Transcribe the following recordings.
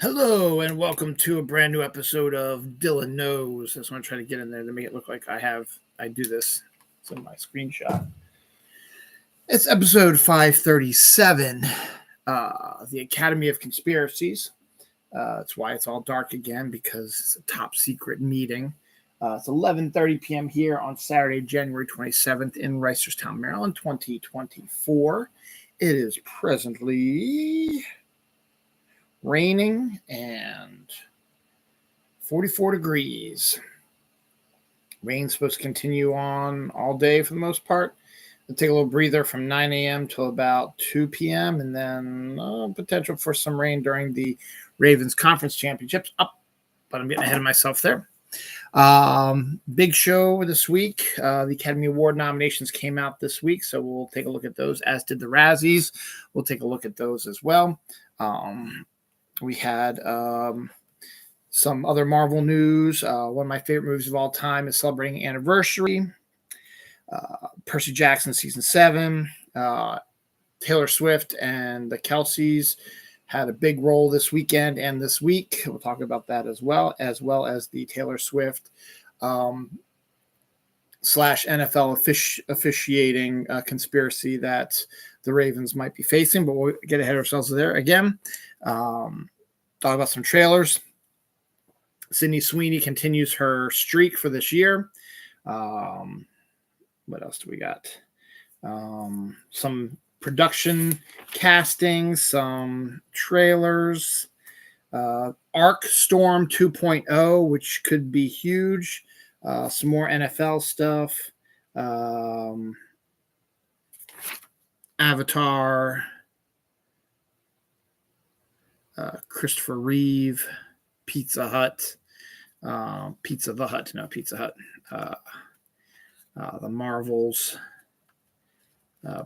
Hello and welcome to a brand new episode of Dylan Knows. I just want to try to get in there to make it look like I do this. It's in my screenshot. It's episode 537, the Academy of Conspiracies. That's why it's all dark again, because it's a top secret meeting. It's 11:30 p.m. here on Saturday, January 27th in Reisterstown, Maryland, 2024. It is presently raining and 44 degrees. Rain's supposed to continue on all day for the most part. It'll take a little breather from 9 a.m. till about 2 p.m. and then potential for some rain during the Ravens Conference Championships. But I'm getting ahead of myself there. Big show this week. The Academy Award nominations came out this week, so we'll take a look at those, as did the Razzies. We'll take a look at those as well. We had some other Marvel news. One of my favorite movies of all time is celebrating anniversary. Percy Jackson Season 7. Taylor Swift and the Kelseys had a big role this weekend and this week. We'll talk about that as well as the Taylor Swift slash NFL officiating conspiracy that the Ravens might be facing, but we'll get ahead of ourselves there again. Talk about some trailers. Sydney Sweeney continues her streak for this year. What else do we got? Some production casting, some trailers. Arc Storm 2.0, which could be huge. Some more NFL stuff. Avatar. Christopher Reeve. Pizza Hut. Pizza Hut. The Marvels.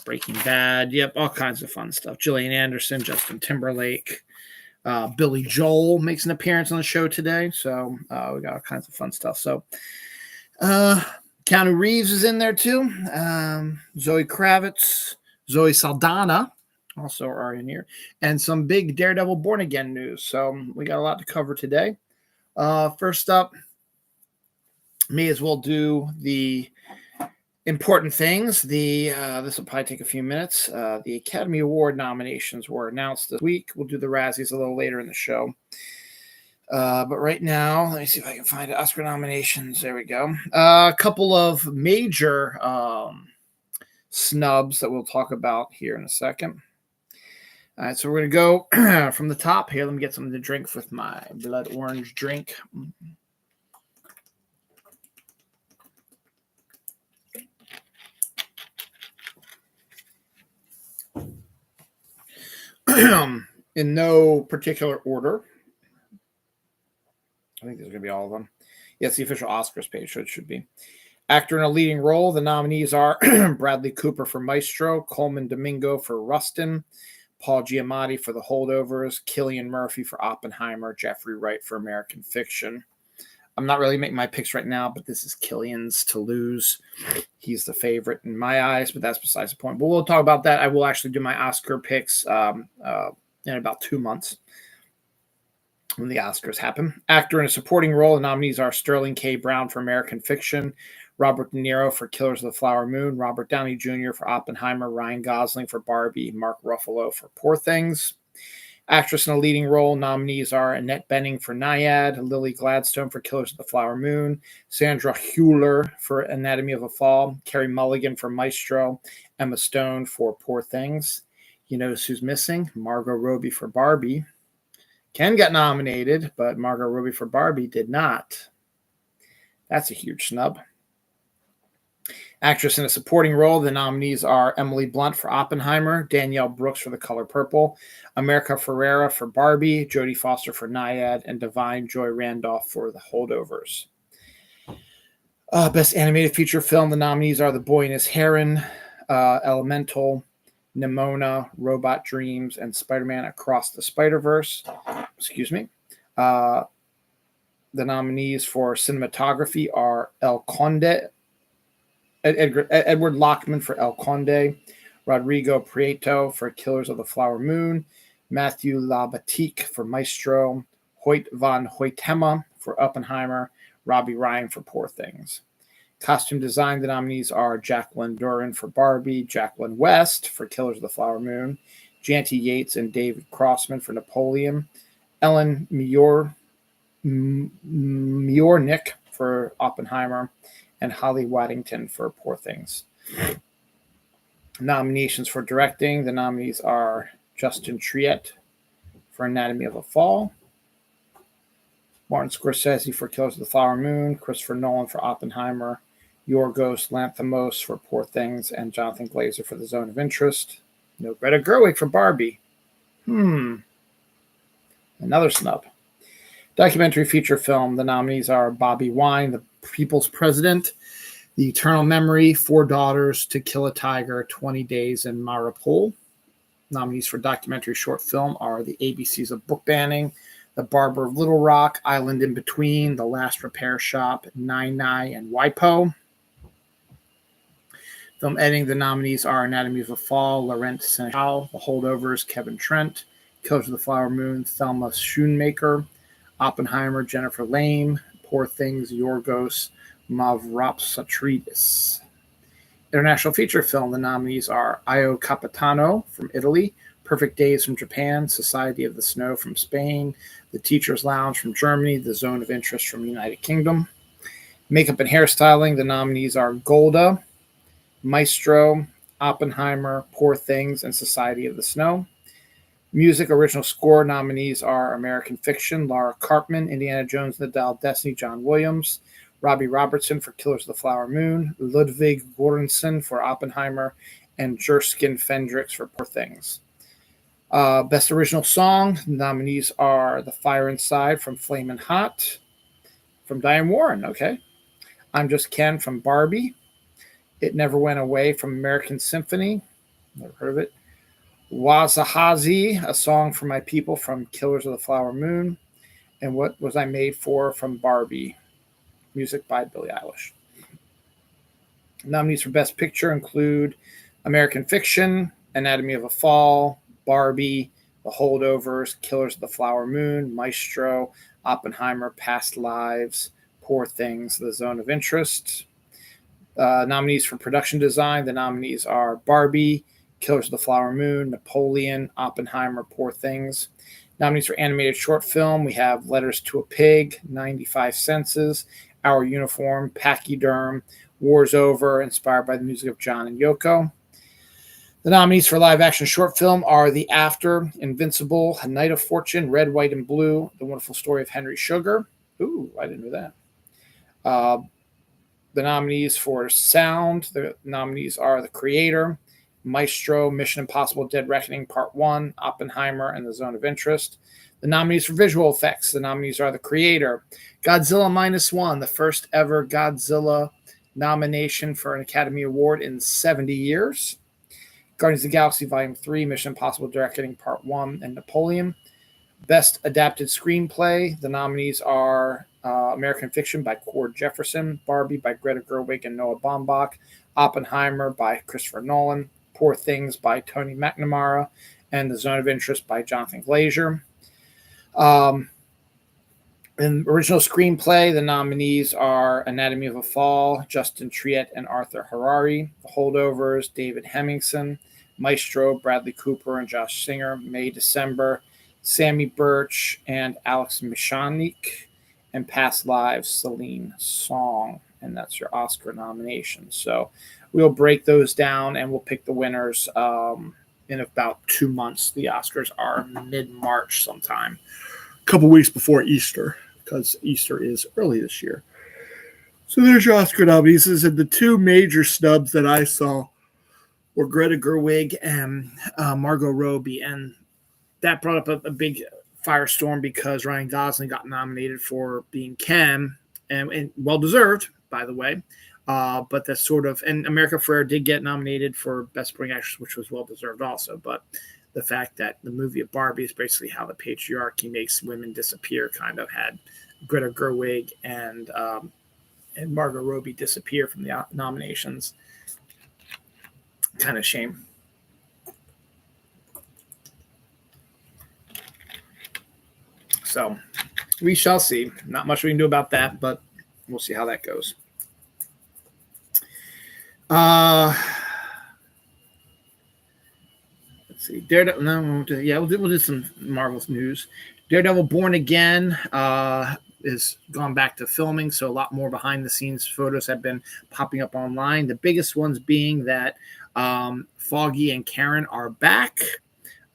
Breaking Bad. Yep, all kinds of fun stuff. Gillian Anderson, Justin Timberlake. Billy Joel makes an appearance on the show today. So we got all kinds of fun stuff. So Keanu Reeves is in there too. Zoe Kravitz, Zoe Saldana also are in here. And some big Daredevil Born Again news. So we got a lot to cover today. First up, may as well do the important things. This will probably take a few minutes. The Academy Award nominations were announced this week. We'll do the Razzies a little later in the show. But right now, let me see if I can find Oscar nominations. There we go. A couple of major snubs that we'll talk about here in a second. All right, so we're going to go from the top here. Let me get something to drink with my blood orange drink. In no particular order. I think there's going to be all of them. Yeah, it's the official Oscars page, so it should be. Actor in a leading role, the nominees are Bradley Cooper for Maestro, Coleman Domingo for Rustin, Paul Giamatti for The Holdovers, Cillian Murphy for Oppenheimer, Jeffrey Wright for American Fiction. I'm not really making my picks right now, but this is Cillian's to lose. He's the favorite in my eyes, but that's besides the point. But we'll talk about that. I will actually do my Oscar picks in about 2 months when the Oscars happen. Actor in a supporting role, the nominees are Sterling K. Brown for American Fiction, Robert De Niro for Killers of the Flower Moon, Robert Downey Jr. for Oppenheimer, Ryan Gosling for Barbie, Mark Ruffalo for Poor Things. Actress in a leading role, nominees are Annette Bening for Nyad, Lily Gladstone for Killers of the Flower Moon, Sandra Hüller for Anatomy of a Fall, Carey Mulligan for Maestro, Emma Stone for Poor Things. You notice who's missing? Margot Robbie for Barbie. Ken got nominated, but Margot Robbie for Barbie did not. That's a huge snub. Actress in a supporting role, the nominees are Emily Blunt for Oppenheimer, Danielle Brooks for The Color Purple, America Ferrera for Barbie, Jodie Foster for Nyad, and Divine Joy Randolph for The Holdovers. Best Animated Feature Film, the nominees are The Boy and His Heron, Elemental, Nimona, Robot Dreams, and Spider-Man Across the Spider-Verse. Excuse me. The nominees for cinematography are El Conde, Edward Lockman for El Conde, Rodrigo Prieto for Killers of the Flower Moon, Matthew Labatique for Maestro, Hoyt von Hoytema for Oppenheimer, Robbie Ryan for Poor Things. Costume design, the nominees are Jacqueline Duran for Barbie, Jacqueline West for Killers of the Flower Moon, Janty Yates and David Crossman for Napoleon, Ellen Mjornick for Oppenheimer, and Holly Waddington for Poor Things. Nominations for directing, the nominees are Justin Triet for Anatomy of a Fall, Martin Scorsese for Killers of the Flower Moon, Christopher Nolan for Oppenheimer, Yorgos Lanthimos for Poor Things, and Jonathan Glazer for The Zone of Interest. No Greta Gerwig for Barbie. Another snub. Documentary feature film, the nominees are Bobby Wine, The People's President, The Eternal Memory, Four Daughters, To Kill a Tiger, 20 Days in Maripol. Nominees for documentary short film are The ABCs of Book Banning, The Barber of Little Rock, Island in Between, The Last Repair Shop, Nine and WIPO. Film editing, the nominees are Anatomy of a Fall, Laurent Seneschal, The Holdovers, Kevin Trent, Killers of the Flower Moon, Thelma Schoonmaker, Oppenheimer, Jennifer Lame, Poor Things, Yorgos Mavropsatridis. International feature film, the nominees are Io Capitano from Italy, Perfect Days from Japan, Society of the Snow from Spain, The Teacher's Lounge from Germany, The Zone of Interest from the United Kingdom. Makeup and hairstyling, the nominees are Golda, Maestro, Oppenheimer, Poor Things, and Society of the Snow. Music original score nominees are American Fiction, Laura Karpman, Indiana Jones and the Dial of Destiny, John Williams, Robbie Robertson for Killers of the Flower Moon, Ludwig Göransson for Oppenheimer, and Jerskin Fendrix for Poor Things. Best original song nominees are The Fire Inside from Flamin' Hot, from Diane Warren, okay. I'm Just Ken from Barbie. It Never Went Away from American Symphony. Never heard of it. Wazahazi, A Song for My People from Killers of the Flower Moon. And What Was I Made For from Barbie. Music by Billie Eilish. Nominees for Best Picture include American Fiction, Anatomy of a Fall, Barbie, The Holdovers, Killers of the Flower Moon, Maestro, Oppenheimer, Past Lives, Poor Things, The Zone of Interest. Nominees for production design, the nominees are Barbie, Killers of the Flower Moon, Napoleon, Oppenheimer, Poor Things. Nominees for animated short film, we have Letters to a Pig, 95 Senses, Our Uniform, Pachyderm, War's Over, inspired by the music of John and Yoko. The nominees for live action short film are The After, Invincible, A Night of Fortune, Red, White, and Blue, The Wonderful Story of Henry Sugar. Ooh, I didn't know that. The nominees for sound, the nominees are The Creator, Maestro, Mission Impossible Dead Reckoning Part 1, Oppenheimer, and The Zone of Interest. The nominees for visual effects, the nominees are The Creator, Godzilla -1, the first ever Godzilla nomination for an Academy Award in 70 years. Guardians of the Galaxy Volume 3, Mission Impossible Dead Reckoning Part 1, and Napoleon. Best Adapted Screenplay, the nominees are American Fiction by Cord Jefferson, Barbie by Greta Gerwig and Noah Baumbach, Oppenheimer by Christopher Nolan, Poor Things by Tony McNamara, and The Zone of Interest by Jonathan Glazer. In original screenplay, the nominees are Anatomy of a Fall, Justin Triet and Arthur Harari, The Holdovers, David Hemmingson, Maestro, Bradley Cooper and Josh Singer, May December, Sammy Birch and Alex Michanik, and Past Lives, Celine Song. And that's your Oscar nomination. So we'll break those down and we'll pick the winners in about 2 months. The Oscars are mid-March sometime, a couple weeks before Easter, because Easter is early this year. So there's your Oscar nominees. And the two major snubs that I saw were Greta Gerwig and Margot Robbie. And that brought up a big firestorm because Ryan Gosling got nominated for being Ken, and well-deserved, by the way. But that's sort of, and America Ferrera did get nominated for Best Supporting Actress, which was well-deserved also. But the fact that the movie of Barbie is basically how the patriarchy makes women disappear kind of had Greta Gerwig and Margot Robbie disappear from the nominations. Kind of shame. So we shall see. Not much we can do about that, but we'll see how that goes. Let's see. Daredevil. No, we'll do some Marvel's news. Daredevil Born Again is gone back to filming, so a lot more behind the scenes photos have been popping up online. The biggest ones being that Foggy and Karen are back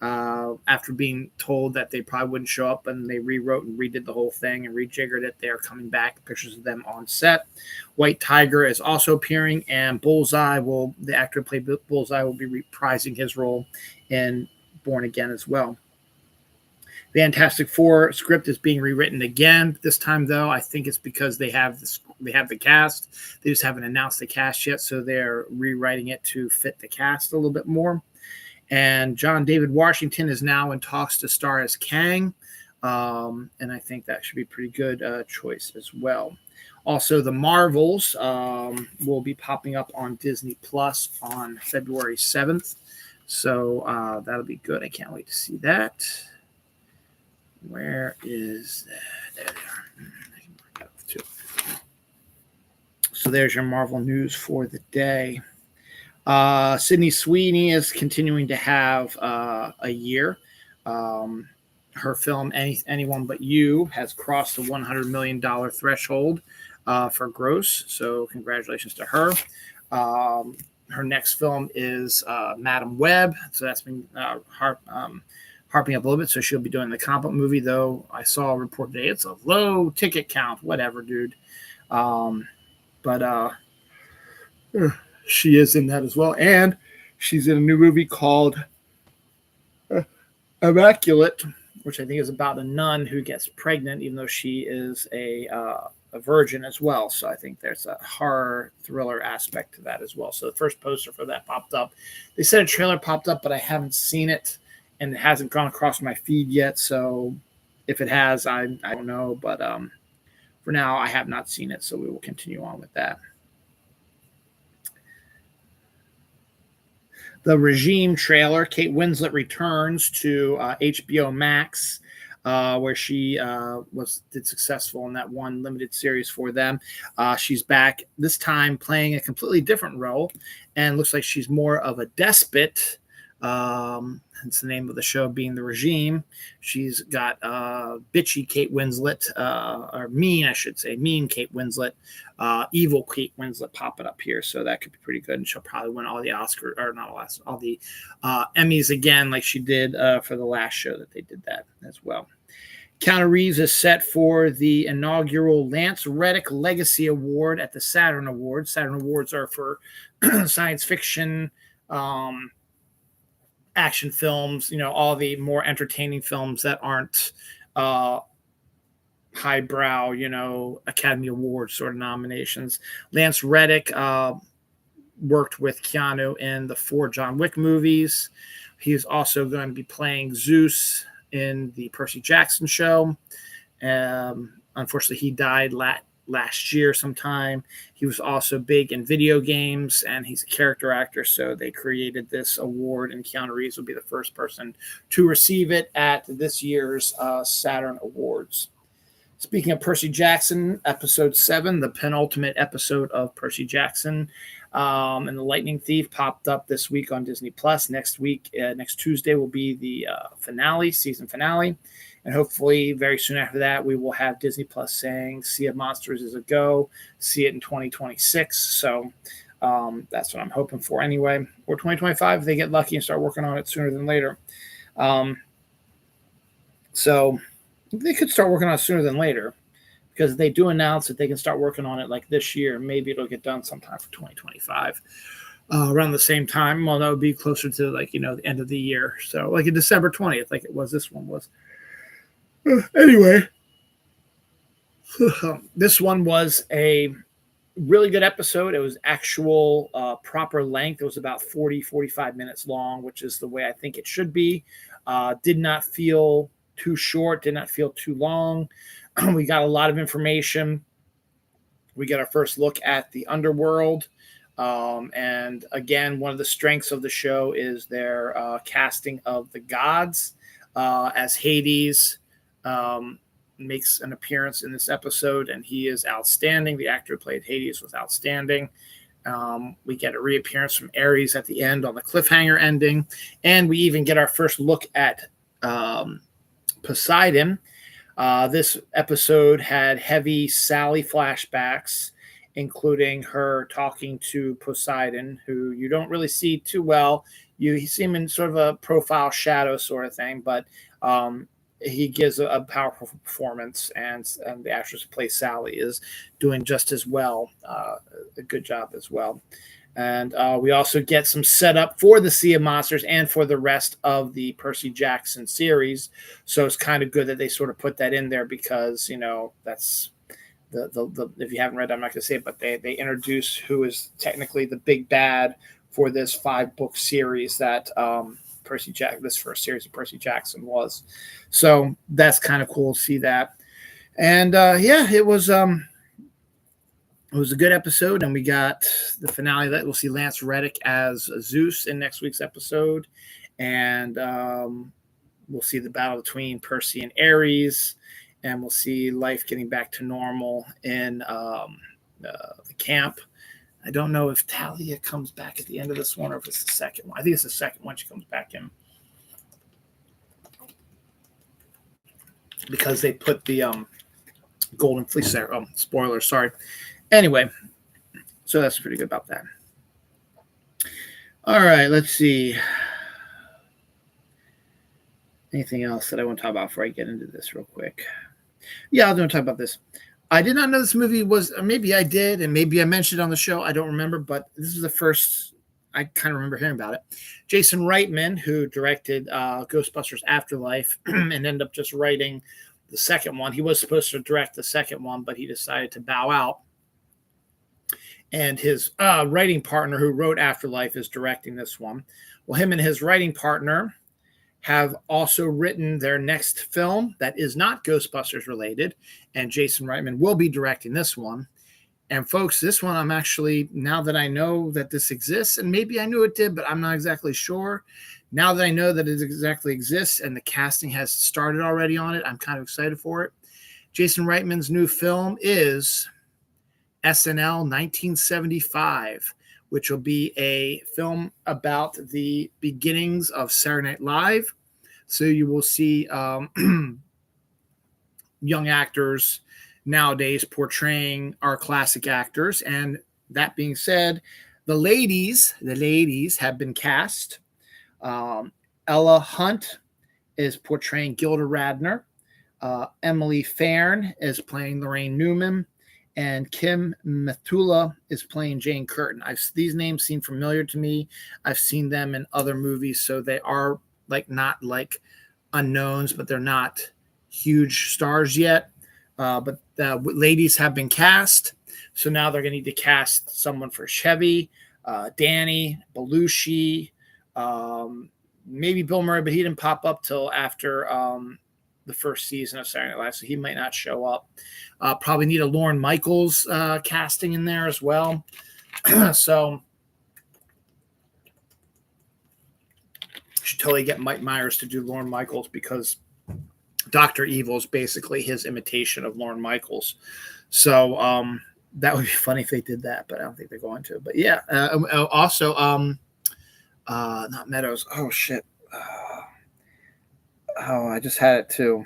after being told that they probably wouldn't show up, and they rewrote and redid the whole thing and rejiggered it. They're coming back. Pictures of them on set. White Tiger is also appearing, and the actor who played Bullseye will be reprising his role in Born Again as well. Fantastic Four script is being rewritten again. This time, though, I think it's because they have the cast. They just haven't announced the cast yet, so they're rewriting it to fit the cast a little bit more. And John David Washington is now in talks to star as Kang, and I think that should be a pretty good choice as well. Also, the Marvels will be popping up on Disney Plus on February 7th, so that'll be good. I can't wait to see that. Where is that? There they are. So there's your Marvel news for the day. Sydney Sweeney is continuing to have a year. Her film, Anyone But You, has crossed the $100 million threshold for gross. So congratulations to her. Her next film is Madam Web. So that's been harping up a little bit. So she'll be doing the comic book movie, though I saw a report today. It's a low ticket count. Whatever, dude. But she is in that as well. And she's in a new movie called Immaculate, which I think is about a nun who gets pregnant, even though she is a virgin as well. So I think there's a horror thriller aspect to that as well. So the first poster for that popped up. They said a trailer popped up, but I haven't seen it, and it hasn't gone across my feed yet. So if it has, I don't know. But for now, I have not seen it, so we will continue on with that. The Regime trailer. Kate Winslet returns to HBO Max, where she did successful in that one limited series for them. She's back this time playing a completely different role, and looks like she's more of a despot. Hence the name of the show being The Regime. She's got bitchy Kate Winslet, or mean, I should say, mean Kate Winslet, evil Kate Winslet popping up here. So that could be pretty good. And she'll probably win all the all the Emmys again, like she did for the last show that they did that as well. Keanu Reeves is set for the inaugural Lance Reddick Legacy Award at the Saturn Awards. Saturn Awards are for science fiction, action films, all the more entertaining films that aren't highbrow, Academy Award sort of nominations. Lance Reddick worked with Keanu in the 4 John Wick movies. He's also going to be playing Zeus in the Percy Jackson show. Unfortunately, he died last year sometime. He was also big in video games, and he's a character actor, so they created this award, and Keanu Reeves will be the first person to receive it at this year's Saturn Awards. Speaking of Percy Jackson, episode 7, the penultimate episode of Percy Jackson, and the Lightning Thief popped up this week on Disney Plus. Next Tuesday will be the season finale. And hopefully very soon after that, we will have Disney Plus saying Sea of Monsters is a go. See it in 2026. So that's what I'm hoping for anyway. Or 2025 if they get lucky and start working on it sooner than later. So they could start working on it sooner than later, because they do announce that they can start working on it like this year. Maybe it'll get done sometime for 2025. Around the same time. Well, that would be closer to the end of the year. So like in December 20th, like it was, this one was. Anyway, this one was a really good episode. It was actual proper length. It was about 45 minutes long, which is the way I think it should be. Did not feel too short, did not feel too long. We got a lot of information. We got our first look at the underworld. And again, one of the strengths of the show is their casting of the gods as Hades, makes an appearance in this episode, and he is outstanding. The actor who played Hades was outstanding. We get a reappearance from Ares at the end on the cliffhanger ending, and we even get our first look at Poseidon. This episode had heavy Sally flashbacks, including her talking to Poseidon, who you don't really see too well. You see him in sort of a profile shadow sort of thing, but he gives a powerful performance, and the actress who plays Sally is doing just as well. A good job as well. And we also get some setup for the Sea of Monsters and for the rest of the Percy Jackson series. So it's kind of good that they sort of put that in there because, that's the if you haven't read it, I'm not going to say it, but they introduce who is technically the big bad for this 5-book series that this first series of Percy Jackson was. So that's kind of cool to see that. And it was a good episode, and we got the finale that we'll see Lance Reddick as Zeus in next week's episode, and we'll see the battle between Percy and Ares, and we'll see life getting back to normal in the camp. I don't know if Talia comes back at the end of this one or if it's the second one. I think it's the second one she comes back in, because they put the Golden Fleece there. Spoiler, sorry. Anyway, so that's pretty good about that. All right, let's see. Anything else that I want to talk about before I get into this real quick? Yeah, I was going to talk about this. I did not know this movie was, or maybe I did, and maybe I mentioned it on the show. I don't remember, but this is the first I kind of remember hearing about it. Jason Reitman, who directed Ghostbusters Afterlife and ended up just writing the second one. He was supposed to direct the second one, but he decided to bow out. And his writing partner, who wrote Afterlife, is directing this one. Well, him and his writing partner have also written their next film that is not Ghostbusters related, and Jason Reitman will be directing this one. And folks, this one I'm actually, now that I know that this exists, and maybe I knew it did, but I'm not exactly sure. Now that I know that it exactly exists and the casting has started already on it, I'm kind of excited for it. Jason Reitman's new film is SNL 1975, which will be a film about the beginnings of Saturday Night Live. So you will see young actors nowadays portraying our classic actors. And that being said, the ladies have been cast. Ella Hunt is portraying Gilda Radner. Emily Fairn is playing Lorraine Newman. And Kim Methula is playing Jane Curtin. These names seem familiar to me. I've seen them in other movies, so they are not unknowns, but they're not huge stars yet. But the ladies have been cast, so now they're going to need to cast someone for Chevy, Danny, Belushi, maybe Bill Murray, but he didn't pop up till after the first season of Saturday Night Live, so he might not show up. Probably need a Lorne Michaels casting in there as well. So should totally get Mike Myers to do Lorne Michaels, because Dr. Evil is basically his imitation of Lorne Michaels. So that would be funny if they did that, but I don't think they're going to. But yeah, also not Meadows. Oh shit. I just had it too.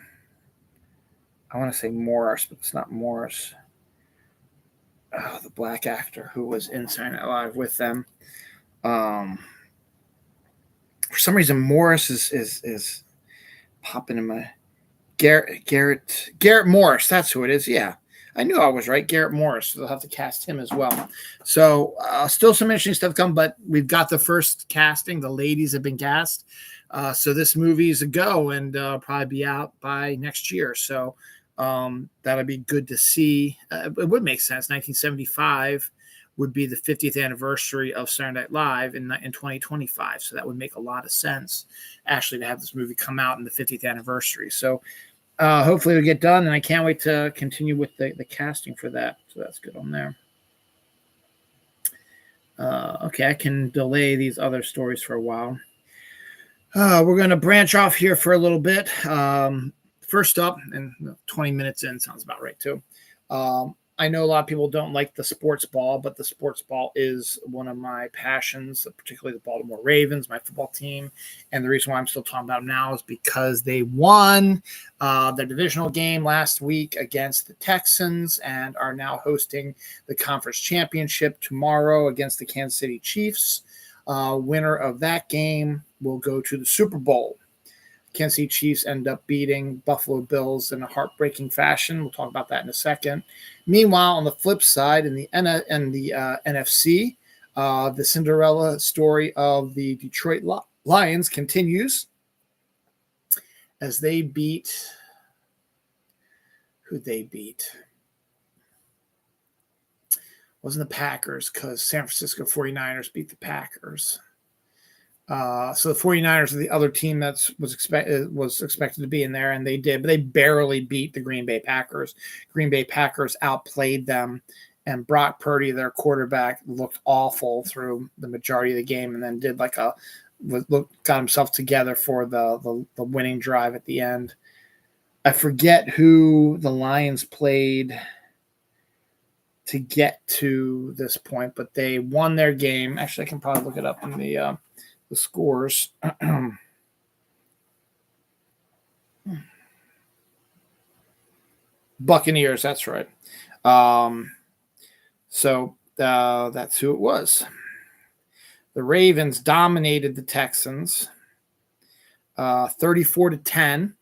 I want to say Morris, but it's not Morris. Oh, the black actor who was in Saturday Night Live with them. For some reason, Morris is popping in my Garrett Morris. That's who it is. Yeah, I knew I was right. Garrett Morris. So they'll have to cast him as well. So still some interesting stuff come, but we've got the first casting. The ladies have been cast. So this movie is a go, and probably be out by next year. So that'll be good to see. It would make sense. 1975 would be the 50th anniversary of Saturday Night Live in 2025. So that would make a lot of sense, actually, to have this movie come out in the 50th anniversary. So hopefully it'll get done, and I can't wait to continue with the casting for that. So that's good on there. Okay, I can delay these other stories for a while. We're going to branch off here for a little bit. first up, and 20 minutes in sounds about right too. I know a lot of people don't like the sports ball, but the sports ball is one of my passions, particularly the Baltimore Ravens, my football team. And the reason why I'm still talking about them now is because they won their divisional game last week against the Texans and are now hosting the conference championship tomorrow against the Kansas City Chiefs. Winner of that game will go to the Super Bowl. Kansas City Chiefs end up beating Buffalo Bills in a heartbreaking fashion. We'll talk about that in a second. Meanwhile, on the flip side, in the NFC, the Cinderella story of the Detroit Lions continues as they beat – who'd they beat? Wasn't the Packers, because San Francisco 49ers beat the Packers. So the 49ers are the other team that was expected to be in there, and they did, but they barely beat the Green Bay Packers. Green Bay Packers outplayed them, and Brock Purdy, their quarterback, looked awful through the majority of the game, and then did got himself together for the winning drive at the end. I forget who the Lions played to get to this point, but they won their game. Actually, I can probably look it up in the scores. Buccaneers, that's right. So that's who it was. The Ravens dominated the Texans 34-10.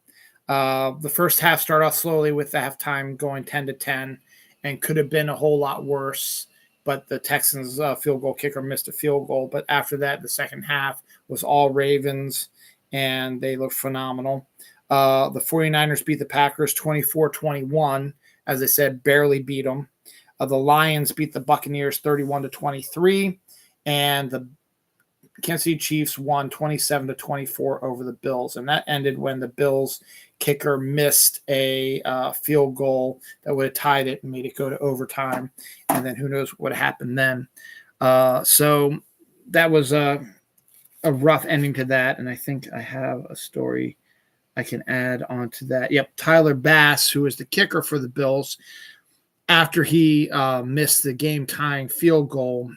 The first half started off slowly with the halftime going 10-10 and could have been a whole lot worse. But the Texans' field goal kicker missed a field goal. But after that, the second half was all Ravens, and they looked phenomenal. The 49ers beat the Packers 24-21. As I said, barely beat them. The Lions beat the Buccaneers 31-23, and the Kansas City Chiefs won 27-24 over the Bills. And that ended when the Bills kicker missed a field goal that would have tied it and made it go to overtime. And then who knows what happened then. So that was a rough ending to that. And I think I have a story I can add on to that. Yep, Tyler Bass, who was the kicker for the Bills, after he missed the game-tying field goal,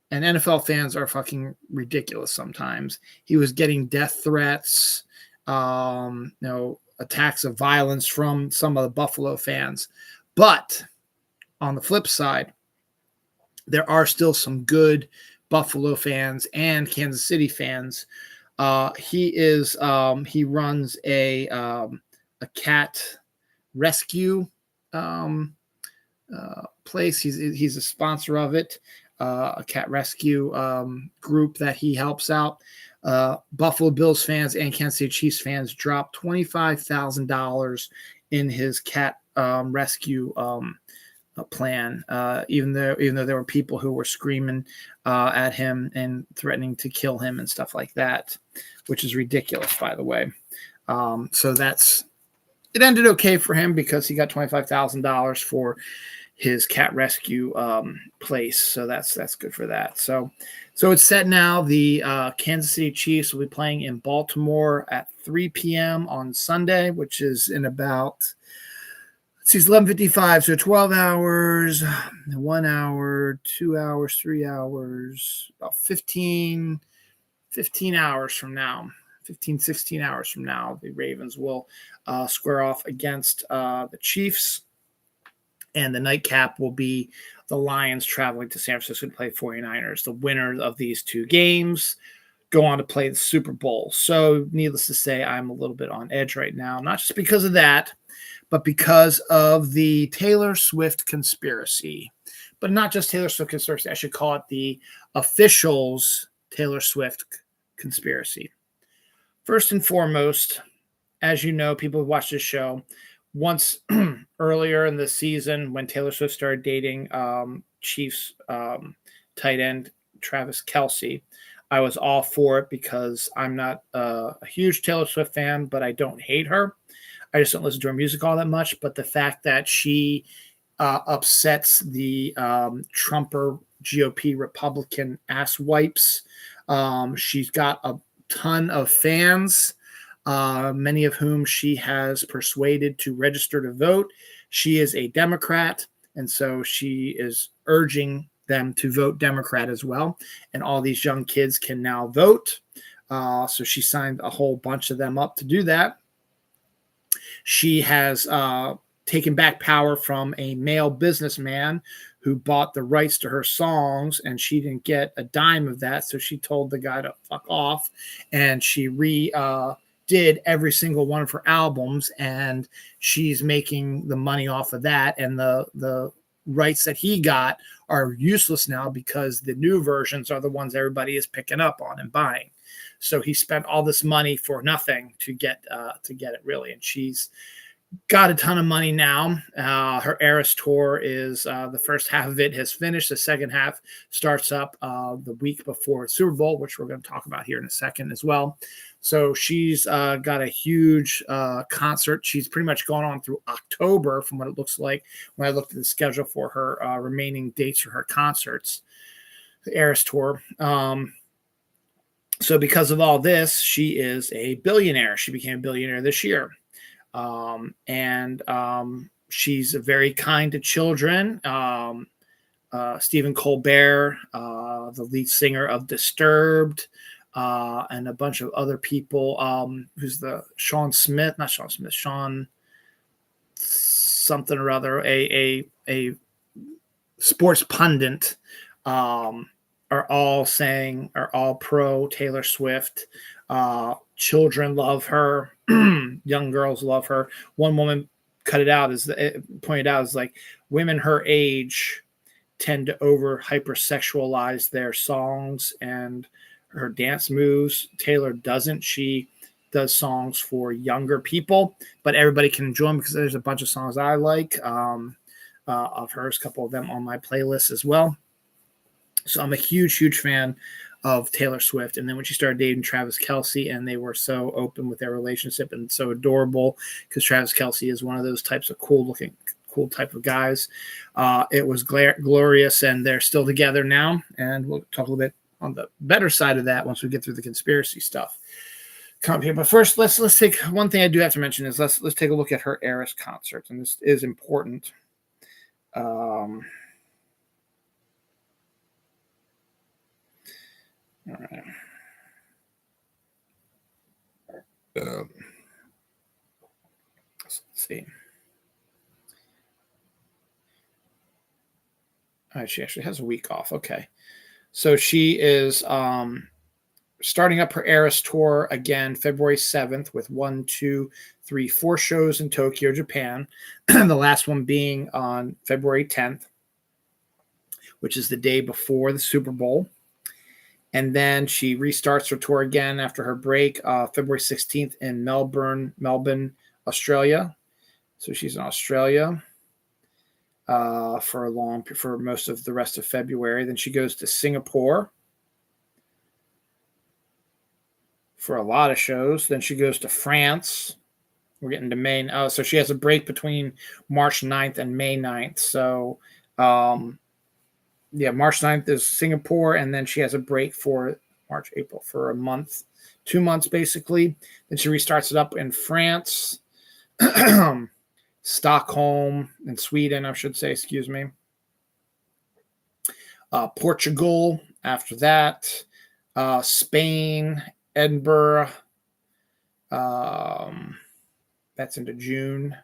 and NFL fans are fucking ridiculous sometimes. He was getting death threats, attacks of violence from some of the Buffalo fans. But on the flip side, there are still some good Buffalo fans and Kansas City fans. He runs a cat rescue place. He's a sponsor of it. A cat rescue group that he helps out. Buffalo Bills fans and Kansas City Chiefs fans dropped $25,000 in his cat rescue plan, even though there were people who were screaming at him and threatening to kill him and stuff like that, which is ridiculous, by the way. So it ended okay for him because he got $25,000 for his cat rescue place. So that's good for that. So it's set now. The Kansas City Chiefs will be playing in Baltimore at 3 p.m. on Sunday, which is in about, it's 11:55. So 12 hours, 1 hour, 2 hours, 3 hours, about 15 hours from now. 16 hours from now, the Ravens will square off against the Chiefs. And the nightcap will be the Lions traveling to San Francisco to play 49ers. The winner of these two games go on to play the Super Bowl. So needless to say, I'm a little bit on edge right now, not just because of that, but because of the Taylor Swift conspiracy. But not just Taylor Swift conspiracy. I should call it the officials Taylor Swift conspiracy. First and foremost, as you know, people who watch this show, once earlier in the season when Taylor Swift started dating Chiefs tight end Travis Kelce, I was all for it because I'm not a huge Taylor Swift fan, but I don't hate her. I just don't listen to her music all that much. But the fact that she upsets the Trumper GOP Republican ass wipes, she's got a ton of fans. many of whom she has persuaded to register to vote. She is a Democrat, and so she is urging them to vote Democrat as well. And all these young kids can now vote. So she signed a whole bunch of them up to do that. She has taken back power from a male businessman who bought the rights to her songs, and she didn't get a dime of that. So she told the guy to fuck off, and she did every single one of her albums, and she's making the money off of that. And the rights that he got are useless now because the new versions are the ones everybody is picking up on and buying. So he spent all this money for nothing to get it, really. And she's got a ton of money now. Her Eras tour is the first half of it has finished. The second half starts up the week before Super Bowl, which we're going to talk about here in a second as well. So she's got a huge concert. She's pretty much gone on through October from what it looks like when I looked at the schedule for her remaining dates for her concerts, the Eras tour. So because of all this, she is a billionaire. She became a billionaire this year. And she's very kind to children. Stephen Colbert, the lead singer of Disturbed, and a bunch of other people. Who's the Sean something or other, a sports pundit. Are all pro Taylor Swift. Children love her. Young girls love her. One woman pointed out is like women her age tend to over hypersexualize their songs and her dance moves. Taylor doesn't. She does songs for younger people, but everybody can enjoy them because there's a bunch of songs I like of hers, a couple of them on my playlist as well. So I'm a huge, huge fan of Taylor Swift. And then when she started dating Travis Kelce, and they were so open with their relationship and so adorable, because Travis Kelce is one of those types of cool type of guys. It was glorious, and they're still together now. And we'll talk a little bit on the better side of that once we get through the conspiracy stuff. Come here, but first let's take one thing I do have to mention is let's take a look at her Eras concert, and this is important. All right. Let's see. All right, she actually has a week off. Okay. So she is starting up her Eras tour again February 7th with 4 shows in Tokyo, Japan. The last one being on February 10th, which is the day before the Super Bowl. And then she restarts her tour again after her break, February 16th in Melbourne, Australia. So she's in Australia for most of the rest of February. Then she goes to Singapore for a lot of shows. Then she goes to France. We're getting to May. So she has a break between March 9th and May 9th. So, March 9th is Singapore, and then she has a break for March, April for a month, 2 months basically. Then she restarts it up in France, Stockholm, and Sweden, I should say, excuse me. Portugal after that, Spain, Edinburgh. That's into June.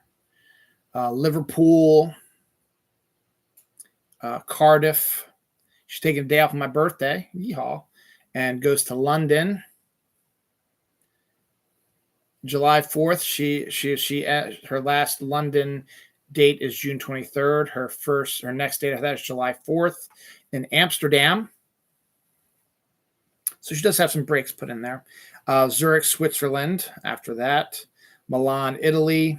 Liverpool. Cardiff. She's taking a day off on my birthday, yeehaw, and goes to London. July 4th, she her last London date is June 23rd. Her next date after that is July 4th in Amsterdam. So she does have some breaks put in there. Zurich, Switzerland after that. Milan, Italy.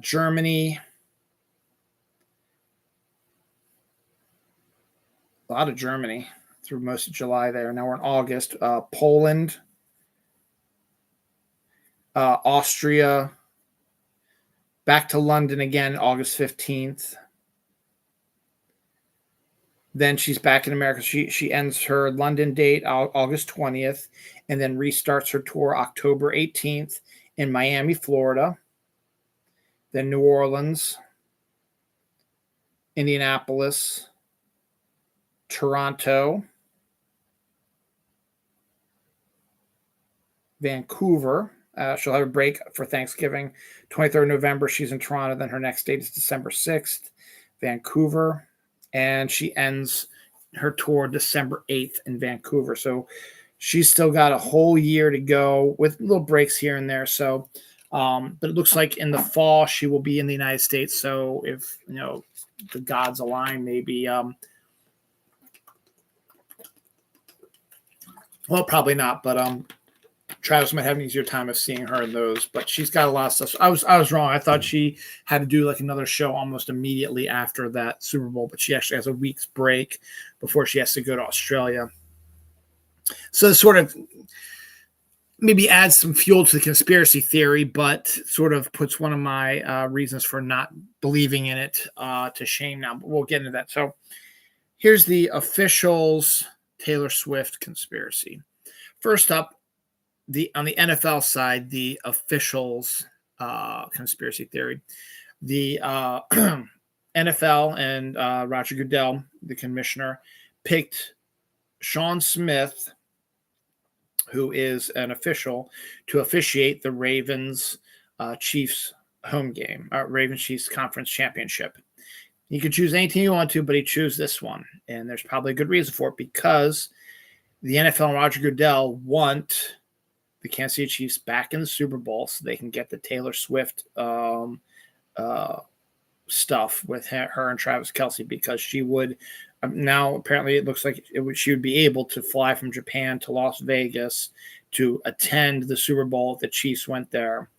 Germany. A lot of Germany through most of July there. Now we're in August. Poland, Austria, back to London again, August 15th. Then she's back in America. She ends her London date August 20th, and then restarts her tour October 18th in Miami, Florida, then New Orleans, Indianapolis, Toronto, Vancouver. She'll have a break for Thanksgiving. 23rd November, she's in Toronto. Then her next date is December 6th, Vancouver. And she ends her tour December 8th in Vancouver. So she's still got a whole year to go with little breaks here and there. So, but it looks like in the fall she will be in the United States. So if, the gods align, maybe, well, probably not, but Travis might have an easier time of seeing her in those, but she's got a lot of stuff. So I was wrong. I thought she had to do like another show almost immediately after that Super Bowl, but she actually has a week's break before she has to go to Australia. So this sort of maybe adds some fuel to the conspiracy theory, but sort of puts one of my reasons for not believing in it to shame now. But we'll get into that. So here's the officials Taylor Swift conspiracy. First up, on the NFL side, the officials conspiracy theory. The NFL and Roger Goodell, the commissioner, picked Sean Smith, who is an official, to officiate the Ravens Chiefs home game, Ravens Chiefs conference championship. You could choose any team you want to, but he chose this one. And there's probably a good reason for it, because the NFL and Roger Goodell want the Kansas City Chiefs back in the Super Bowl so they can get the Taylor Swift stuff with her and Travis Kelce, because she would now apparently it looks like she would be able to fly from Japan to Las Vegas to attend the Super Bowl if the Chiefs went there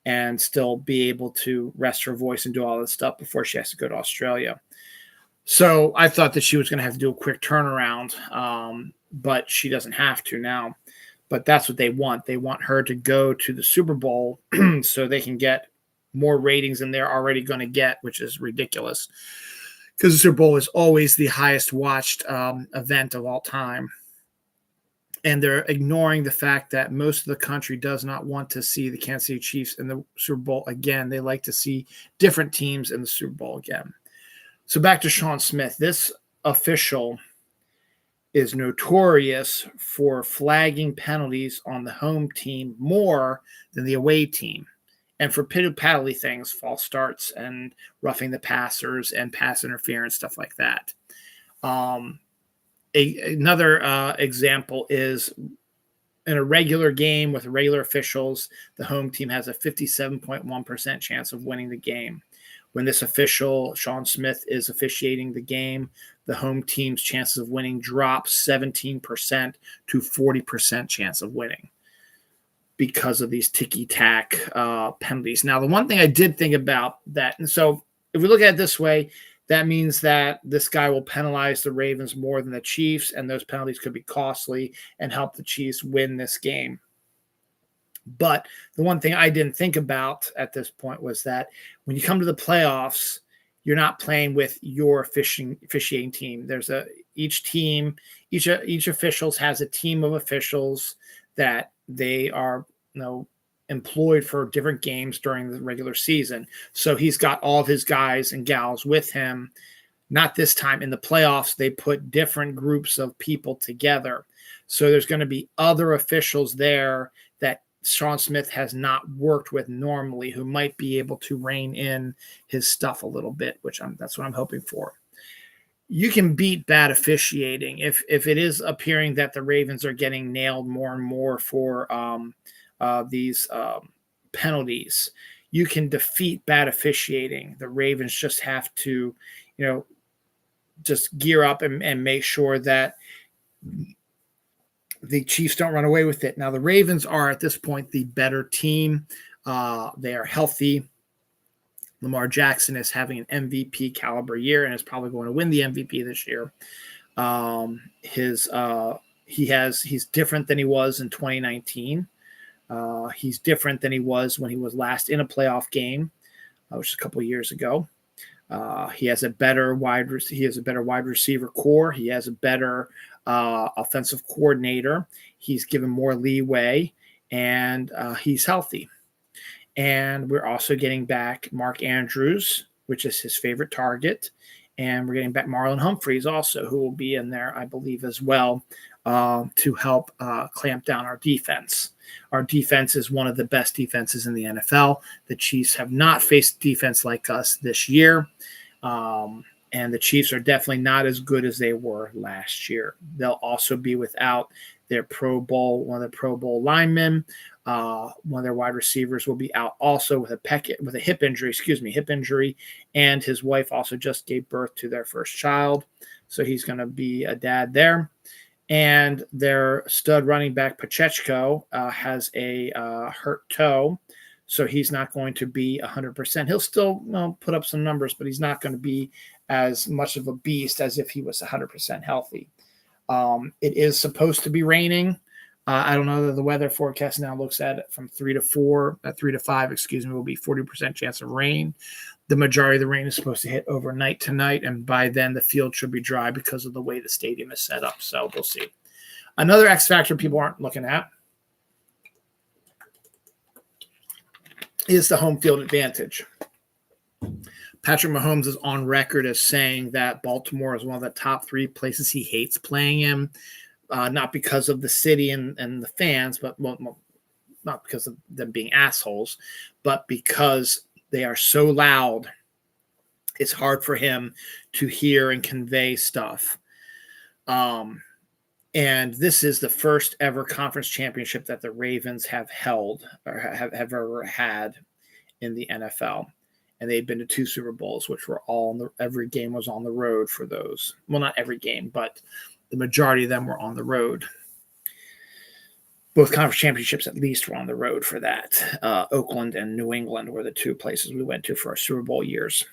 and still be able to rest her voice and do all this stuff before she has to go to Australia. So I thought that she was going to have to do a quick turnaround, but she doesn't have to now. But that's what they want. They want her to go to the Super Bowl so they can get more ratings than they're already going to get, which is ridiculous, because the Super Bowl is always the highest watched event of all time. And they're ignoring the fact that most of the country does not want to see the Kansas City Chiefs in the Super Bowl again. They like to see different teams in the Super Bowl again. So back to Sean Smith. This official is notorious for flagging penalties on the home team more than the away team, and for piddly things, false starts and roughing the passers and pass interference, stuff like that. Another example is in a regular game with regular officials, the home team has a 57.1% chance of winning the game. When this official, Sean Smith, is officiating the game, the home team's chances of winning drop 17% to 40% chance of winning because of these ticky-tack penalties. Now, the one thing I did think about that, and so if we look at it this way, that means that this guy will penalize the Ravens more than the Chiefs, and those penalties could be costly and help the Chiefs win this game. But the one thing I didn't think about at this point was that when you come to the playoffs, you're not playing with your officiating team. There's each officials has a team of officials that they are, employed for different games during the regular season. So he's got all of his guys and gals with him. Not this time. In the playoffs, they put different groups of people together. So there's going to be other officials there that Sean Smith has not worked with normally, who might be able to rein in his stuff a little bit, that's what I'm hoping for. You can beat bad officiating if it is appearing that the Ravens are getting nailed more and more for these penalties. You can defeat bad officiating. The Ravens just have to, just gear up and make sure that the Chiefs don't run away with it. Now, the Ravens are at this point the better team. They are healthy. Lamar Jackson is having an MVP caliber year and is probably going to win the MVP this year. He's different than he was in 2019. He's different than he was when he was last in a playoff game, which is a couple of years ago. He has a better wide receiver core. He has a better offensive coordinator. He's given more leeway, and he's healthy. And we're also getting back Mark Andrews, which is his favorite target. And we're getting back Marlon Humphreys also, who will be in there, I believe, as well, to help clamp down our defense. Our defense is one of the best defenses in the NFL. The Chiefs have not faced defense like us this year. And the Chiefs are definitely not as good as they were last year. They'll also be without their one of the Pro Bowl linemen. One of their wide receivers will be out also with a hip injury, and his wife also just gave birth to their first child, so he's going to be a dad there. And their stud running back Pacheco has a hurt toe, so he's not going to be 100%. He'll still put up some numbers, but he's not going to be as much of a beast as if he was 100% healthy. It is supposed to be raining. I don't know that the weather forecast now looks at it from 3 to 5, will be 40% chance of rain. The majority of the rain is supposed to hit overnight tonight, and by then the field should be dry because of the way the stadium is set up. So we'll see. Another X factor people aren't looking at is the home field advantage. Patrick Mahomes is on record as saying that Baltimore is one of the top 3 places he hates playing in. Not because of the city and the fans, but not because of them being assholes, but because they are so loud. It's hard for him to hear and convey stuff. And this is the first ever conference championship that the Ravens have held or have ever had in the NFL. And they've been to 2 Super Bowls, which were every game was on the road for those. Well, not every game, but the majority of them were on the road. Both conference championships, at least, were on the road for that. Oakland and New England were the 2 places we went to for our Super Bowl years.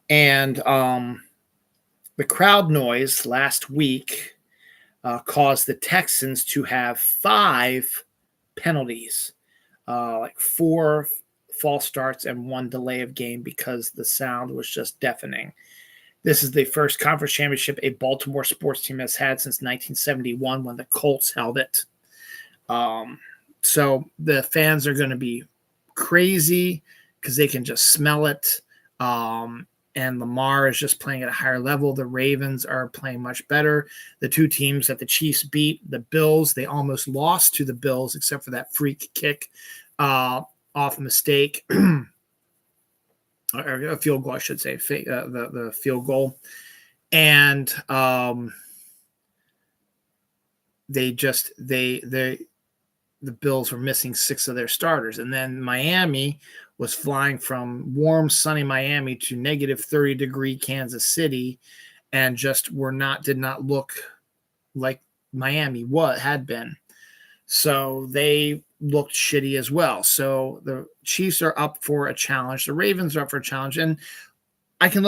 And the crowd noise last week caused the Texans to have 5 penalties, like 4 false starts and 1 delay of game because the sound was just deafening. This is the first conference championship a Baltimore sports team has had since 1971 when the Colts held it. So the fans are going to be crazy because they can just smell it. And Lamar is just playing at a higher level. The Ravens are playing much better. The 2 teams that the Chiefs beat, the Bills, they almost lost to the Bills except for that freak kick off mistake. Or a field goal, I should say, the field goal. And the Bills were missing 6 of their starters. And then Miami was flying from warm, sunny Miami to negative 30-degree Kansas City and just did not look like Miami had been. So they looked shitty as well. So the Chiefs are up for a challenge. The Ravens are up for a challenge. And I can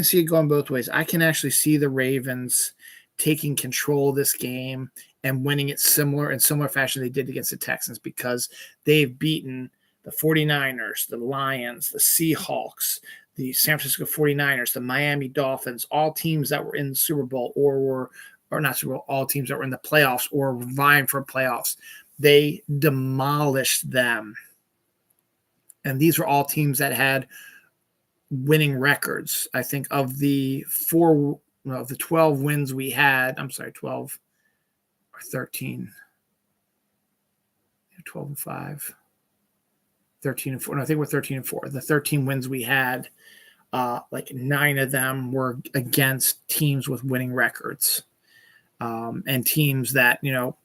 see it going both ways. I can actually see the Ravens taking control of this game and winning it in similar fashion they did against the Texans because they've beaten the 49ers, the Lions, the Seahawks, the San Francisco 49ers, the Miami Dolphins, all teams that were in the Super Bowl or not Super Bowl, all teams that were in the playoffs or were vying for playoffs. They demolished them. And these were all teams that had winning records. I think of the 12 wins we had, 12 or 13. 12 and 5. 13 and 4. No, I think we're 13 and 4. The 13 wins we had, like 9 of them were against teams with winning records. And teams that,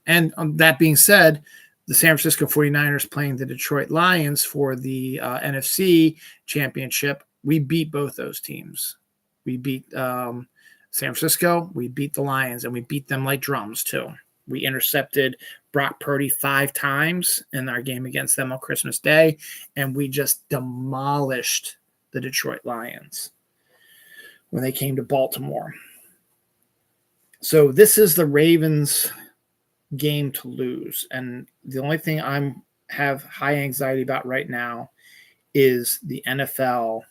and that being said, the San Francisco 49ers playing the Detroit Lions for the NFC championship, we beat both those teams. We beat San Francisco, we beat the Lions, and we beat them like drums too. We intercepted Brock Purdy 5 times in our game against them on Christmas Day, and we just demolished the Detroit Lions when they came to Baltimore. So this is the Ravens' game to lose. And the only thing I have high anxiety about right now is the NFL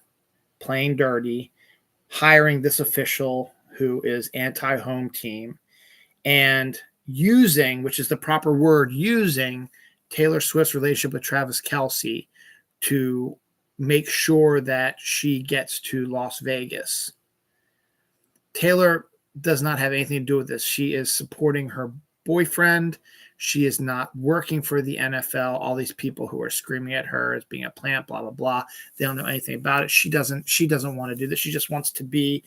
playing dirty, hiring this official who is anti-home team, and using, which is the proper word, using Taylor Swift's relationship with Travis Kelce to make sure that she gets to Las Vegas. Taylor does not have anything to do with this. She is supporting her boyfriend. She is not working for the NFL. All these people who are screaming at her as being a plant, blah, blah, blah. They don't know anything about it. She doesn't want to do this. She just wants to be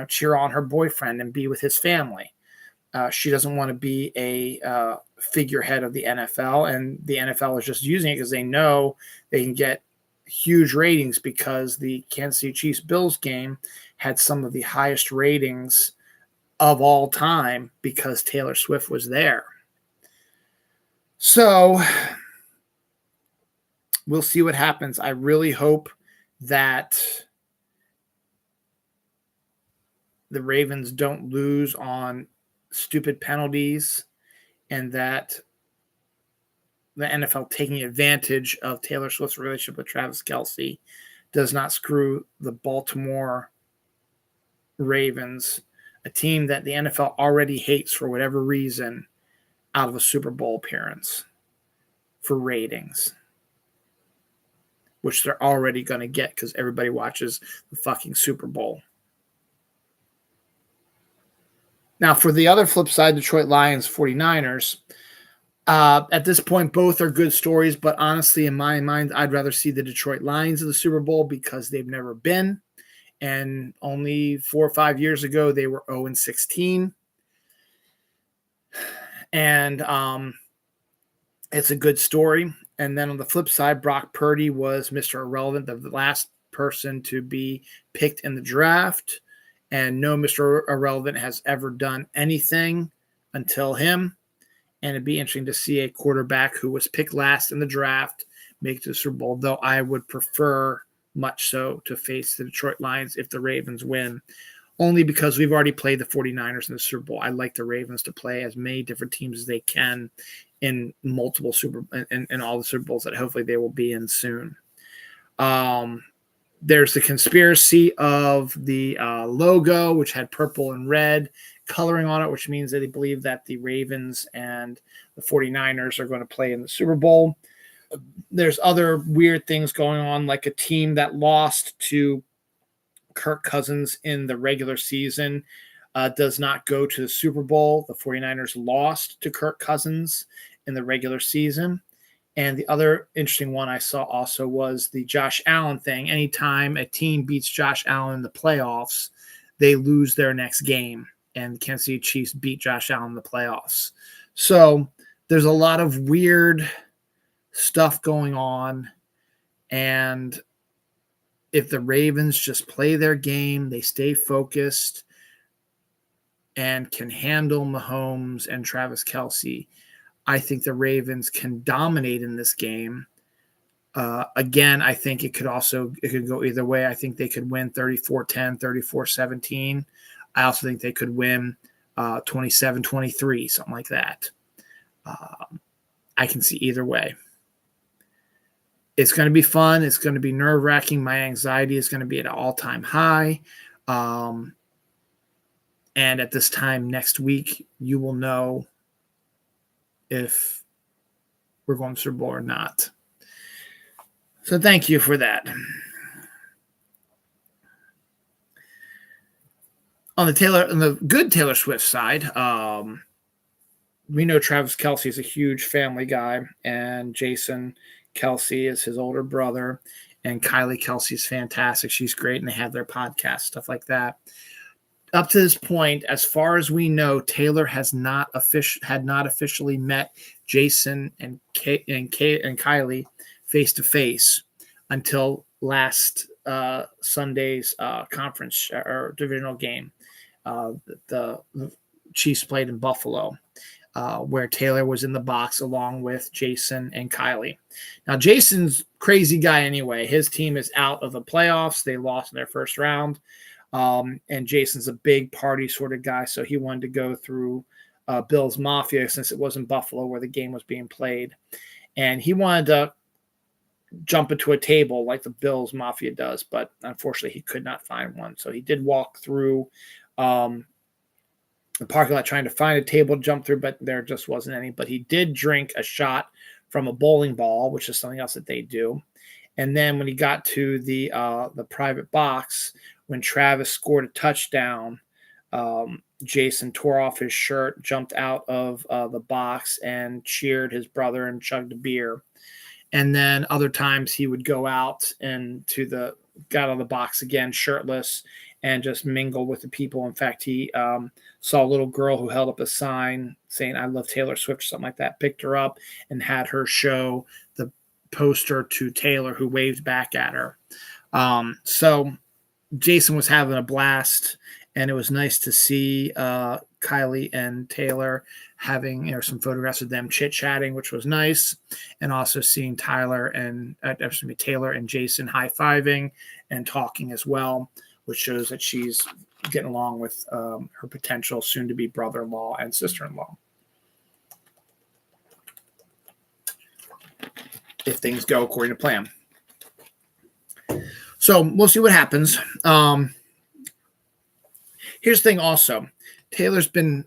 cheer on her boyfriend and be with his family. She doesn't want to be a figurehead of the NFL, and the NFL is just using it because they know they can get huge ratings, because the Kansas City Chiefs Bills game had some of the highest ratings of all time because Taylor Swift was there. So we'll see what happens. I really hope that the Ravens don't lose on stupid penalties, and that the NFL taking advantage of Taylor Swift's relationship with Travis Kelce does not screw the Baltimore Ravens, a team that the NFL already hates for whatever reason, out of a Super Bowl appearance for ratings, which they're already going to get because everybody watches the fucking Super Bowl. Now, for the other flip side, Detroit Lions, 49ers, at this point, both are good stories, but honestly, in my mind, I'd rather see the Detroit Lions in the Super Bowl because they've never been. And only 4 or 5 years ago, they were 0-16. And it's a good story. And then on the flip side, Brock Purdy was Mr. Irrelevant, the last person to be picked in the draft. And no Mr. Irrelevant has ever done anything until him. And it'd be interesting to see a quarterback who was picked last in the draft make the Super Bowl, though I would prefer much so to face the Detroit Lions if the Ravens win, only because we've already played the 49ers in the Super Bowl. I like the Ravens to play as many different teams as they can in multiple in all the Super Bowls that hopefully they will be in soon. There's the conspiracy of the logo, which had purple and red coloring on it, which means that they believe that the Ravens and the 49ers are going to play in the Super Bowl. There's other weird things going on, like a team that lost to Kirk Cousins in the regular season does not go to the Super Bowl. The 49ers lost to Kirk Cousins in the regular season. And the other interesting one I saw also was the Josh Allen thing. Anytime a team beats Josh Allen in the playoffs, they lose their next game. And the Kansas City Chiefs beat Josh Allen in the playoffs. So there's a lot of weird stuff going on. And if the Ravens just play their game, they stay focused and can handle Mahomes and Travis Kelce, I think the Ravens can dominate in this game. Again, I think it could go either way. I think they could win 34-10, 34-17. I also think they could win 27-23, something like that. I can see either way. It's going to be fun. It's going to be nerve-wracking. My anxiety is going to be at an all-time high. And at this time next week, you will know if we're going to Super Bowl or not. So thank you for that. On the good Taylor Swift side, we know Travis Kelce is a huge family guy, and Jason Kelce is his older brother, and Kylie Kelce is fantastic. She's great, and they have their podcast, stuff like that. Up to this point, as far as we know, Taylor had not officially met Jason and Kylie face to face until last Sunday's conference or divisional game. The Chiefs played in Buffalo, where Taylor was in the box along with Jason and Kylie. Now, Jason's crazy guy anyway. His team is out of the playoffs. They lost in their first round. And Jason's a big party sort of guy, so he wanted to go through Bill's Mafia since it was in Buffalo where the game was being played. And he wanted to jump into a table like the Bills Mafia does, but unfortunately he could not find one. So he did walk through the parking lot trying to find a table to jump through, but there just wasn't any. But he did drink a shot from a bowling ball, which is something else that they do. And then when he got to the private box, when Travis scored a touchdown, Jason tore off his shirt, jumped out of the box, and cheered his brother and chugged a beer. And then other times he would go out and got out of the box again, shirtless, and just mingle with the people. In fact, he saw a little girl who held up a sign saying, "I love Taylor Swift," or something like that, picked her up and had her show the poster to Taylor, who waved back at her. So Jason was having a blast, and it was nice to see Kylie and Taylor having some photographs of them chit-chatting, which was nice, and also seeing Taylor and Jason high-fiving and talking as well, which shows that she's getting along with her potential soon-to-be brother-in-law and sister-in-law, if things go according to plan. So we'll see what happens. Here's the thing also. Taylor's been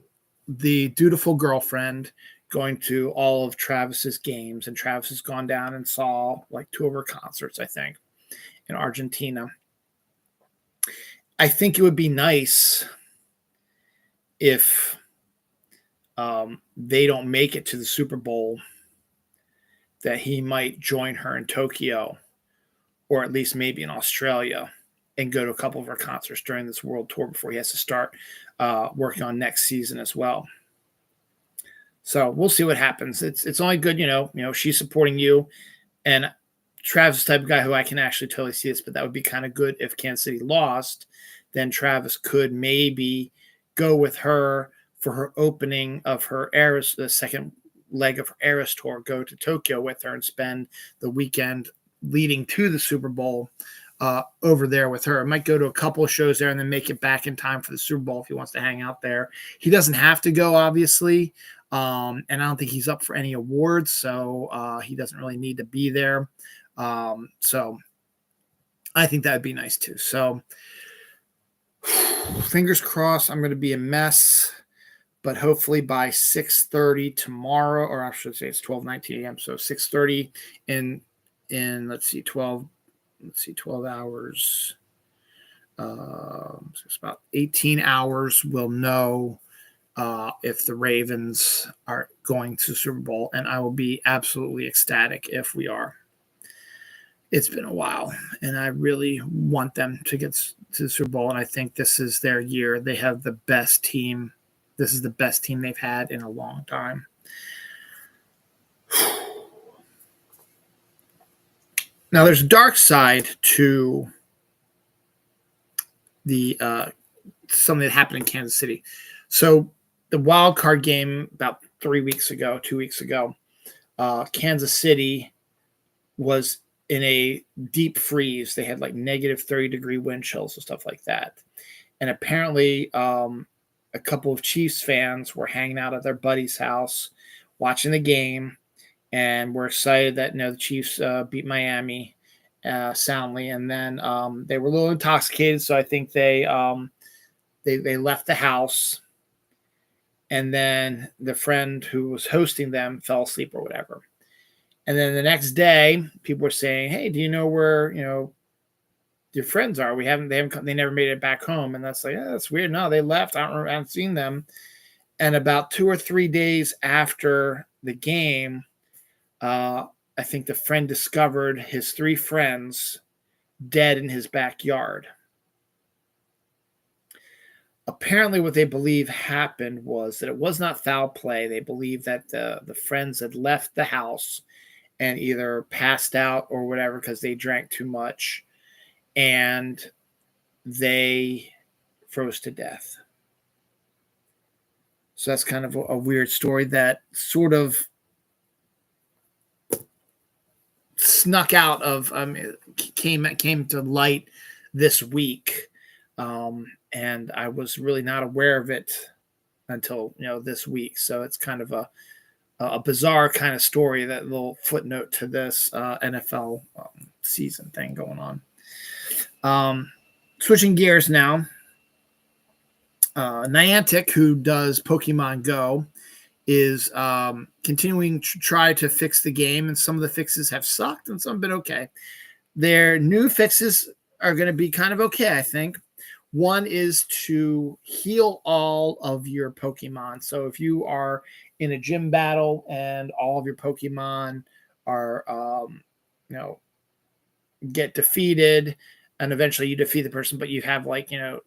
the dutiful girlfriend going to all of Travis's games, and Travis has gone down and saw like 2 of her concerts, I think, in Argentina. I think it would be nice if they don't make it to the Super Bowl, that he might join her in Tokyo, or at least maybe in Australia, and go to a couple of her concerts during this world tour before he has to start working on next season as well. So we'll see what happens. It's only good, she's supporting you, and Travis is the type of guy who I can actually totally see this, but that would be kind of good if Kansas City lost. Then Travis could maybe go with her for her opening of her Eras, the second leg of her Eras tour, go to Tokyo with her and spend the weekend leading to the Super Bowl over there with her. Might go to a couple of shows there and then make it back in time for the Super Bowl if he wants to hang out there. He doesn't have to go, obviously, and I don't think he's up for any awards, so he doesn't really need to be there. So I think that would be nice too. So fingers crossed. I'm going to be a mess, but hopefully by 6:30 tomorrow, or I should say it's 12:19 a.m. So 6:30 in 12 hours. So it's about 18 hours. We'll know if the Ravens are going to Super Bowl, and I will be absolutely ecstatic if we are. It's been a while, and I really want them to get to the Super Bowl, and I think this is their year. They have the best team. This is the best team they've had in a long time. Now, there's a dark side to the something that happened in Kansas City. So the wild card game about 2 weeks ago, Kansas City was in a deep freeze. They had like negative 30-degree wind chills and stuff like that. And apparently a couple of Chiefs fans were hanging out at their buddy's house watching the game, and we're excited that the Chiefs beat Miami soundly. And then they were a little intoxicated, so I think they left the house. And then the friend who was hosting them fell asleep or whatever. And then the next day, people were saying, "Hey, do you know where your friends are? They never made it back home." And that's like, that's weird. No, they left. I haven't seen them. And about 2 or 3 days after the game, I think the friend discovered his 3 friends dead in his backyard. Apparently, what they believe happened was that it was not foul play. They believe that the friends had left the house and either passed out or whatever because they drank too much, and they froze to death. So that's kind of a weird story that sort of snuck out of came to light this week, and I was really not aware of it until this week. So it's kind of a a bizarre kind of story, that little footnote to this NFL season thing going on. Switching gears now, Niantic, who does Pokemon Go, is continuing to try to fix the game, and some of the fixes have sucked and some have been okay. Their new fixes are going to be kind of okay, I think. One is to heal all of your Pokemon. So if you are in a gym battle and all of your Pokemon are, get defeated, and eventually you defeat the person, but you have 6-9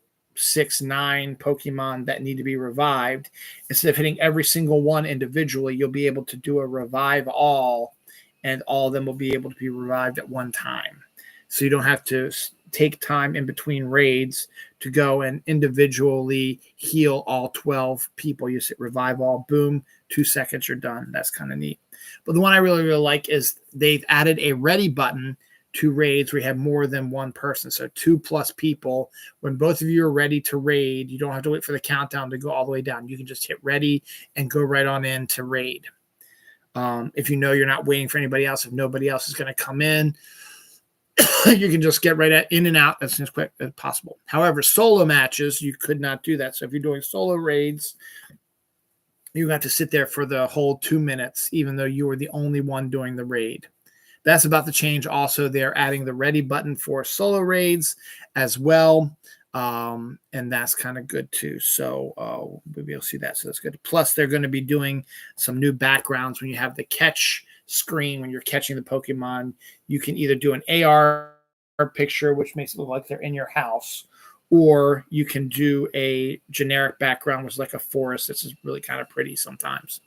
Pokemon that need to be revived. Instead of hitting every single one individually, you'll be able to do a revive all, and all of them will be able to be revived at one time. So you don't have to take time in between raids to go and individually heal all 12 people. You hit revive all, boom, 2 seconds, you're done. That's kind of neat. But the one I really, really like is they've added a ready button to raids where you have more than one person. So 2+ people. When both of you are ready to raid, you don't have to wait for the countdown to go all the way down. You can just hit ready and go right on in to raid. If you know you're not waiting for anybody else, if nobody else is going to come in, you can just get right in and out as quick as possible. However, solo matches, you could not do that. So if you're doing solo raids, you have to sit there for the whole 2 minutes, even though you were the only one doing the raid. That's about to change. Also, they're adding the ready button for solo raids as well. And that's kind of good too. So we'll be able to see that. So that's good. Plus, they're going to be doing some new backgrounds when you have the catch screen. When you're catching the Pokemon, you can either do an AR picture, which makes it look like they're in your house, or you can do a generic background, which is like a forest. This is really kind of pretty sometimes.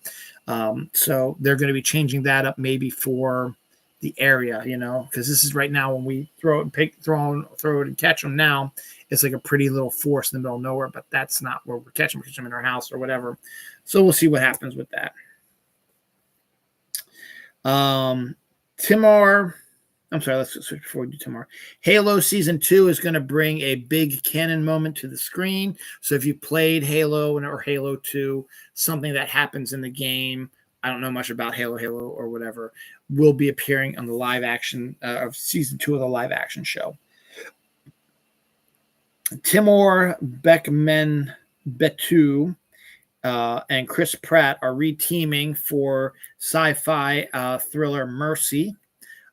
So they're going to be changing that up maybe for the area, because this is right now when we throw it and catch them now, it's like a pretty little forest in the middle of nowhere, but that's not where we're catching them. We catch them in our house or whatever. So we'll see what happens with that. Timar, I'm sorry, let's switch before we do Timar. Halo Season 2 is going to bring a big canon moment to the screen. So if you played Halo or Halo 2, something that happens in the game, I don't know much about Halo or whatever, will be appearing on the live action of Season 2 of the live action show. Timur Bekmambetov and Chris Pratt are reteaming for sci-fi thriller Mercy.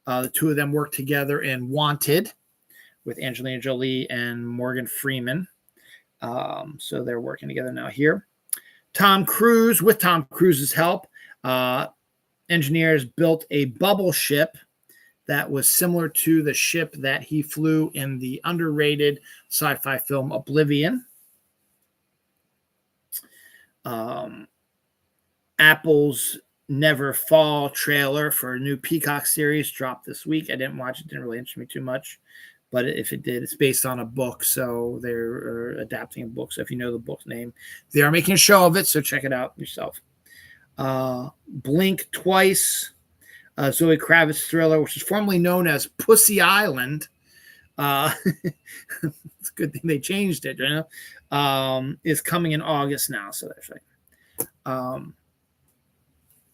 The two of them work together in Wanted with Angelina Jolie and Morgan Freeman. So they're working together now here. Tom Cruise's help, engineers built a bubble ship that was similar to the ship that he flew in the underrated sci-fi film Oblivion. Apple's Never Fall trailer for a new Peacock series dropped this week. I didn't watch it. Didn't really interest me too much. But if it did, it's based on a book. So they're adapting a book. So if you know the book's name, they are making a show of it. So check it out yourself. Blink Twice, Zoe Kravitz thriller, which is formerly known as Pussy Island. It's a good thing they changed it, is coming in August now. So that's right.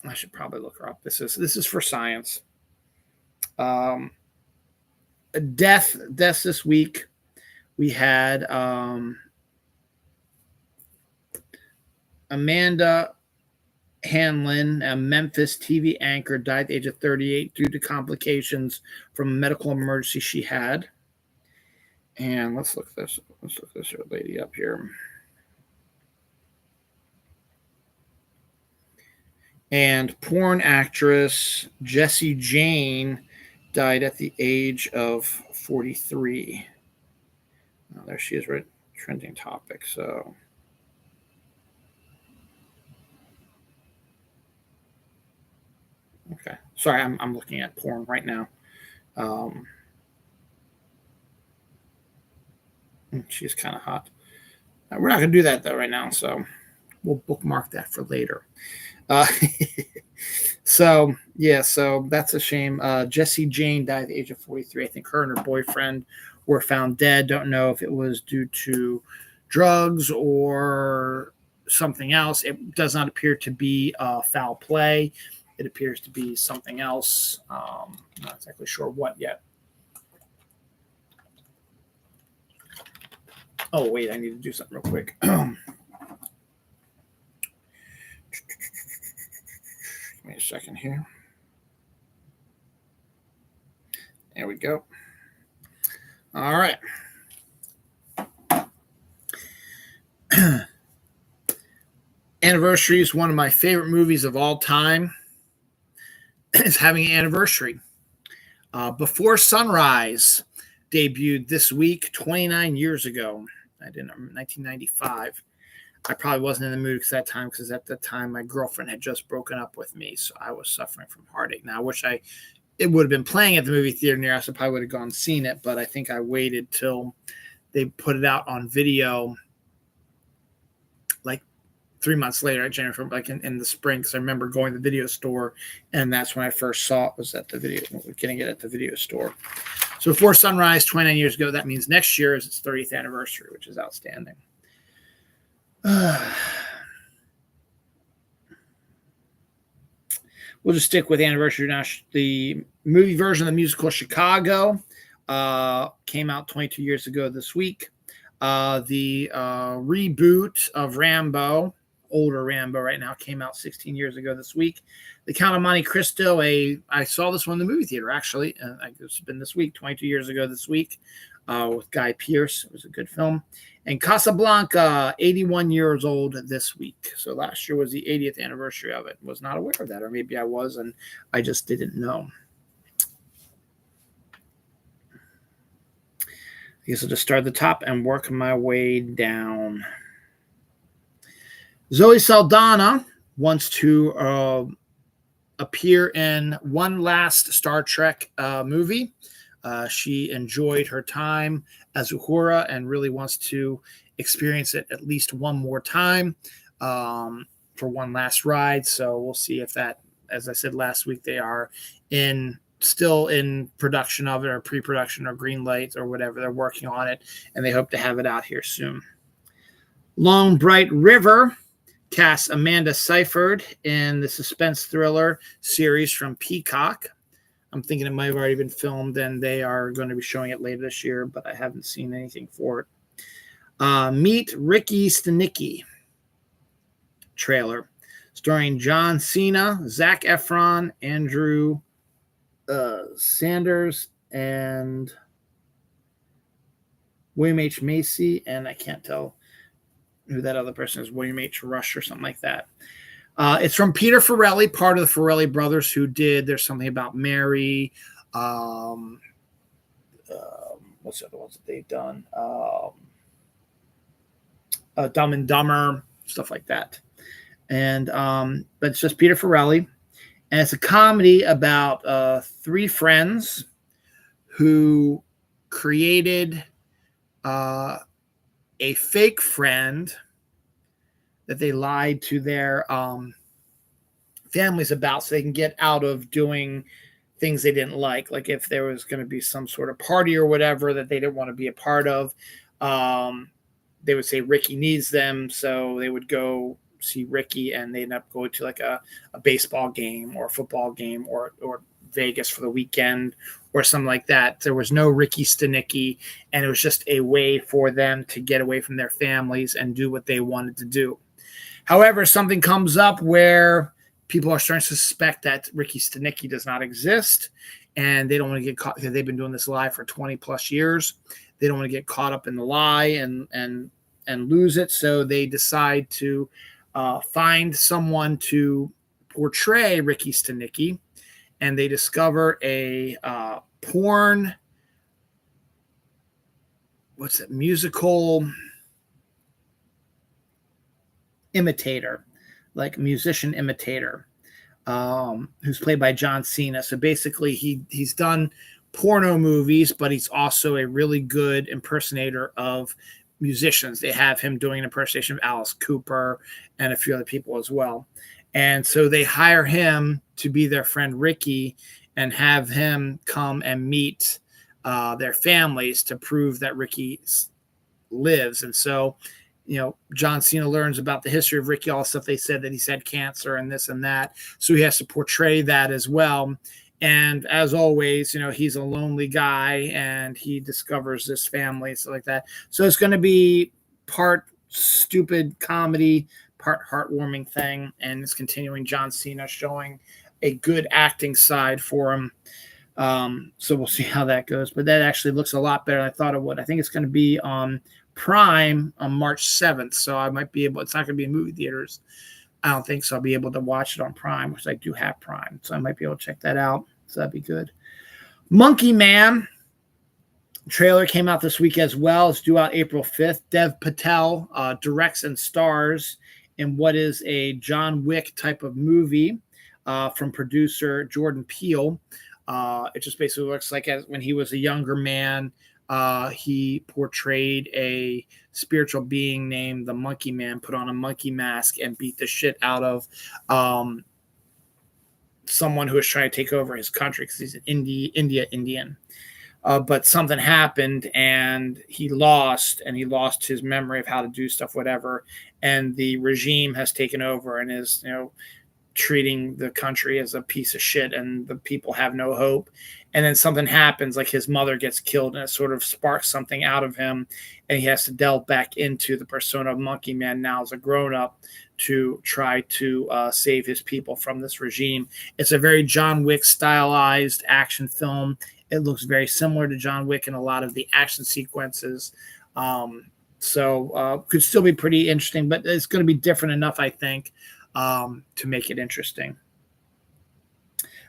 I should probably look her up. This is for science. Deaths this week. We had Amanda Hanlon, a Memphis TV anchor, died at the age of 38 due to complications from a medical emergency she had. And let's look this lady up here. And porn actress Jessie Jane died at the age of 43. Oh, there she is, right? Trending topic. So, okay. Sorry, I'm looking at porn right now. She's kind of hot. We're not going to do that though right now, so we'll bookmark that for later. So that's a shame. Jessie Jane died at the age of 43. I think her and her boyfriend were found dead. Don't know if it was due to drugs or something else. It does not appear to be foul play. It appears to be something else. Not exactly sure what yet. Oh, wait, I need to do something real quick. Give me a second here. There we go. All right. Anniversaries, one of my favorite movies of all time, is having an anniversary. Before Sunrise debuted this week 29 years ago. I didn't 1995. I probably wasn't in the mood at that time because at that time my girlfriend had just broken up with me, so I was suffering from heartache. Now I wish it would have been playing at the movie theater near us. I probably would have gone and seen it, but I think I waited till they put it out on video like 3 months later, January, like in the spring, because I remember going to the video store, and that's when I first saw it, was at the video, getting it at the video store. So before Sunrise, 29 years ago, that means next year is its 30th anniversary, which is outstanding. We'll just stick with anniversary now. The movie version of the musical Chicago came out 22 years ago this week. The reboot of Rambo, older Rambo right now, came out 16 years ago this week. The Count of Monte Cristo, I saw this one in the movie theater, actually. It's been this week, 22 years ago this week, with Guy Pearce. It was a good film. And Casablanca, 81 years old this week. So last year was the 80th anniversary of it. Was not aware of that, or maybe I was, and I just didn't know. I guess I'll just start at the top and work my way down. Zoe Saldana wants to appear in one last Star Trek movie. She enjoyed her time as Uhura and really wants to experience it at least one more time for one last ride. So we'll see if that, as I said last week, they are still in production of it, or pre-production, or green light, or whatever. They're working on it, and they hope to have it out here soon. Long Bright River casts Amanda Seyfried in the suspense thriller series from Peacock. I'm thinking it might have already been filmed, and they are going to be showing it later this year, but I haven't seen anything for it. Meet Ricky Stenicki trailer, starring John Cena, Zac Efron, Andrew Sanders, and William H. Macy, and I can't tell who that other person is, William H. Rush or something like that. It's from Peter Farrelly, part of the Farrelly brothers, who did There's Something About Mary. What's the other ones that they've done? Dumb and Dumber, stuff like that. And but it's just Peter Farrelly, and it's a comedy about three friends who created a fake friend that they lied to their families about, so they can get out of doing things they didn't like if there was going to be some sort of party or whatever that they didn't want to be a part of. They would say Ricky needs them, so they would go see Ricky, and they end up going to like a baseball game or a football game or Vegas for the weekend or something like that. There was no Ricky Stenicki, and it was just a way for them to get away from their families and do what they wanted to do. However, something comes up where people are starting to suspect that Ricky Stenicki does not exist, and they don't want to get caught because they've been doing this lie for 20 plus years. They don't want to get caught up in the lie and lose it. So they decide to find someone to portray Ricky Stenicki, and they discover a porn, musical imitator, like musician imitator, who's played by John Cena. So basically he's done porno movies, but he's also a really good impersonator of musicians. They have him doing an impersonation of Alice Cooper and a few other people as well. And so they hire him to be their friend Ricky and have him come and meet their families to prove that Ricky lives. And so John Cena learns about the history of Ricky, all the stuff they said that he's had cancer and this and that. So he has to portray that as well. And as always, he's a lonely guy and he discovers this family, stuff like that. So it's going to be part stupid comedy, part heartwarming thing. And it's continuing John Cena showing a good acting side for him. So we'll see how that goes. But that actually looks a lot better than I thought it would. I think it's going to be on Prime on March 7th. So I might be able, it's not going to be in movie theaters. I don't think so. I'll be able to watch it on Prime, which I do have Prime. So I might be able to check that out. So that'd be good. Monkey Man trailer came out this week as well. It's due out April 5th. Dev Patel directs and stars in what is a John Wick type of movie from producer Jordan Peele. It just basically looks like when he was a younger man, he portrayed a spiritual being named the Monkey Man, put on a monkey mask and beat the shit out of someone who was trying to take over his country because he's an Indian. But something happened and he lost his memory of how to do stuff, whatever. And the regime has taken over and is, treating the country as a piece of shit, and the people have no hope. And then something happens, like his mother gets killed, and it sort of sparks something out of him, and he has to delve back into the persona of Monkey Man now as a grown-up to try to save his people from this regime. It's a very John Wick stylized action film. It looks very similar to John Wick in a lot of the action sequences. So could still be pretty interesting, but it's going to be different enough, I think, to make it interesting.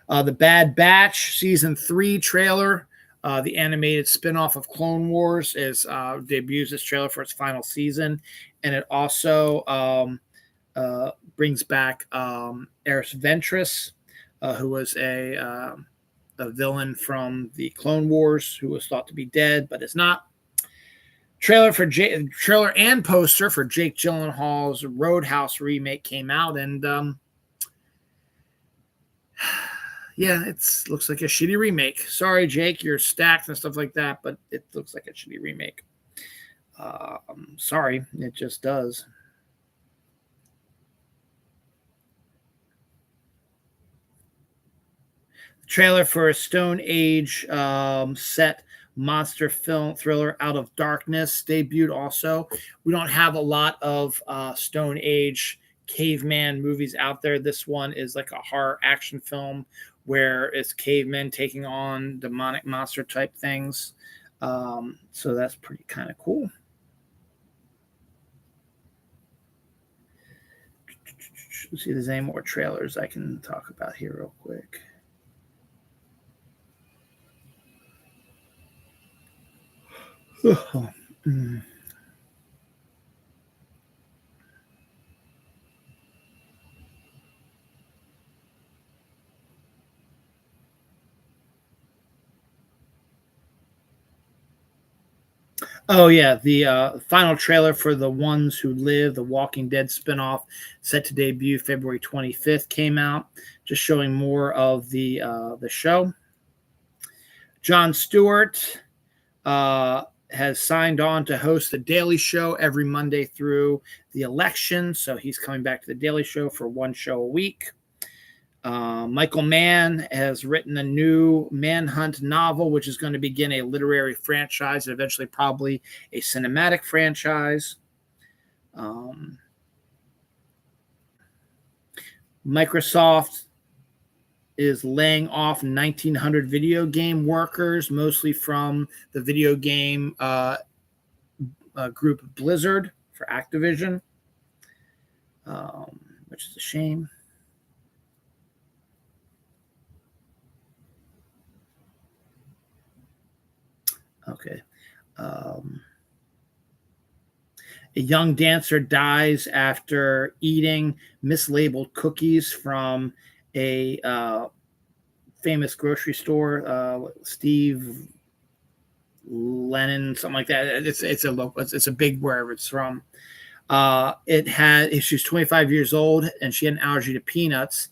The Bad Batch Season 3 trailer, the animated spinoff of Clone Wars, debuts this trailer for its final season. And it also brings back Eris Ventress, who was a villain from the Clone Wars, who was thought to be dead, but is not. Trailer and poster for Jake Gyllenhaal's Roadhouse remake came out, and yeah, it looks like a shitty remake. Sorry, Jake, you're stacked and stuff like that, but it looks like a shitty remake. Sorry, it just does. Trailer for a Stone Age set monster film thriller Out of Darkness debuted also. We don't have a lot of Stone Age caveman movies out there. This one is like a horror action film where it's cavemen taking on demonic monster type things. So that's pretty kind of cool. Let's see if there's any more trailers I can talk about here real quick. Oh yeah, the final trailer for The Ones Who Live, the Walking Dead spinoff, set to debut February 25th, came out, just showing more of the show. Jon Stewart has signed on to host The Daily Show every Monday through the election. So he's coming back to The Daily Show for one show a week. Michael Mann has written a new Manhunt novel, which is going to begin a literary franchise and eventually probably a cinematic franchise. Microsoft is laying off 1,900 video game workers, mostly from the video game group Blizzard for Activision, which is a shame. Okay. A young dancer dies after eating mislabeled cookies from a famous grocery store, Steve Lennon, something like that. It's a big wherever it's from. She's 25 years old and she had an allergy to peanuts.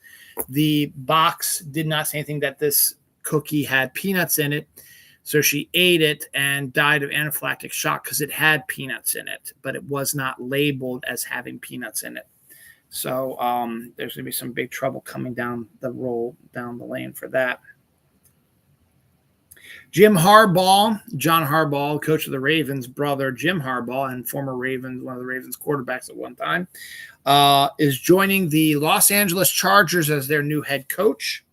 The box did not say anything that this cookie had peanuts in it. So she ate it and died of anaphylactic shock because it had peanuts in it, but it was not labeled as having peanuts in it. So there's going to be some big trouble coming down the lane for that. Jim Harbaugh, John Harbaugh, coach of the Ravens, brother Jim Harbaugh, and former Ravens, one of the Ravens quarterbacks at one time, is joining the Los Angeles Chargers as their new head coach,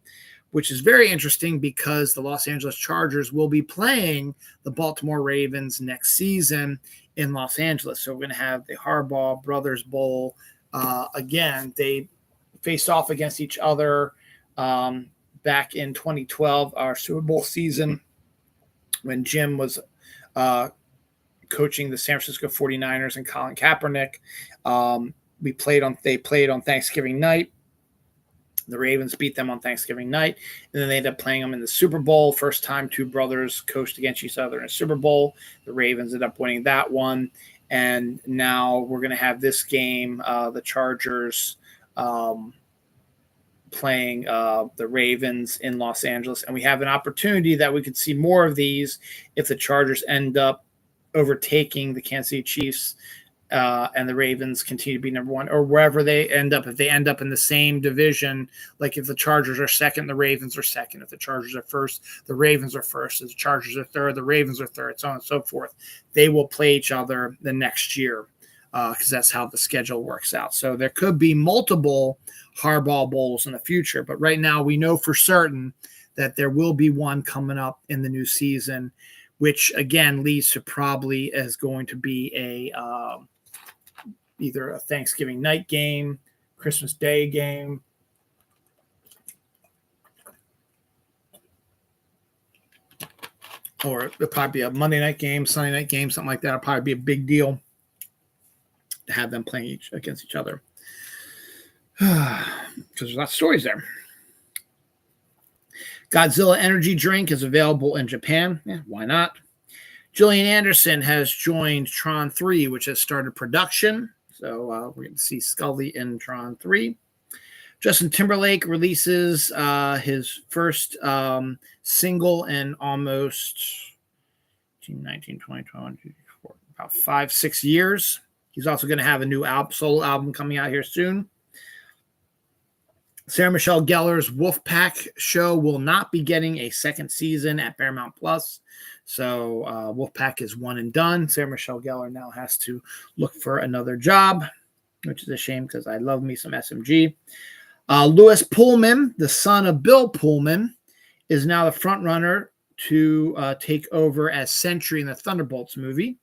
which is very interesting because the Los Angeles Chargers will be playing the Baltimore Ravens next season in Los Angeles. So we're going to have the Harbaugh Brothers Bowl. Again, they faced off against each other back in 2012, our Super Bowl season, when Jim was coaching the San Francisco 49ers and Colin Kaepernick. They played on Thanksgiving night. The Ravens beat them on Thanksgiving night, and then they ended up playing them in the Super Bowl. First time two brothers coached against each other in a Super Bowl. The Ravens ended up winning that one, and now we're going to have this game, the Chargers playing the Ravens in Los Angeles, and we have an opportunity that we could see more of these if the Chargers end up overtaking the Kansas City Chiefs and the Ravens continue to be number one, or wherever they end up. If they end up in the same division, like if the Chargers are second, the Ravens are second. If the Chargers are first, the Ravens are first. If the Chargers are third, the Ravens are third, so on and so forth. They will play each other the next year because that's how the schedule works out. So there could be multiple Harbaugh Bowls in the future, but right now we know for certain that there will be one coming up in the new season, which again leads to probably is going to be either a Thanksgiving night game, Christmas Day game, or it'll probably be a Monday night game, Sunday night game, something like that. It'll probably be a big deal to have them playing against each other. Because there's lots of stories there. Godzilla energy drink is available in Japan. Yeah, why not? Gillian Anderson has joined Tron 3, which has started production. So we're going to see Scully in Tron 3. Justin Timberlake releases his first single in almost 19, 20, 21, about 5-6 years. He's also going to have a new solo album coming out here soon. Sarah Michelle Gellar's Wolfpack show will not be getting a second season at Paramount Plus. So Wolfpack is one and done. Sarah Michelle Gellar now has to look for another job, which is a shame because I love me some SMG. Louis Pullman, the son of Bill Pullman, is now the front runner to take over as Sentry in the Thunderbolts movie.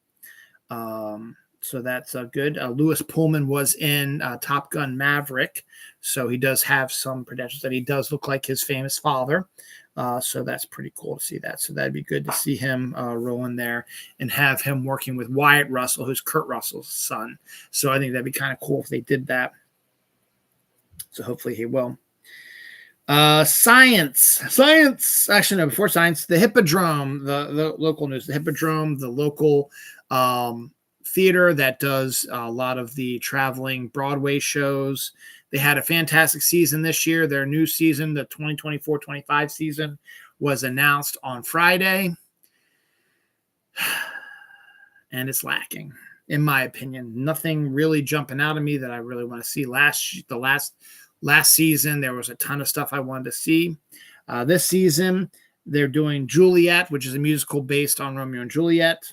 So that's good. Louis Pullman was in Top Gun Maverick, so he does have some credentials that he does look like his famous father. So that's pretty cool to see that. So that'd be good to see him rolling there and have him working with Wyatt Russell, who's Kurt Russell's son. So I think that'd be kind of cool if they did that. So hopefully he will. Science. Actually, no, before science, the Hippodrome, the local news, the Hippodrome, the local theater that does a lot of the traveling Broadway shows. They had a fantastic season this year. Their new season, the 2024-25 season, was announced on Friday. And it's lacking, in my opinion. Nothing really jumping out at me that I really want to see. Last season, there was a ton of stuff I wanted to see. This season, they're doing Juliet, which is a musical based on Romeo and Juliet.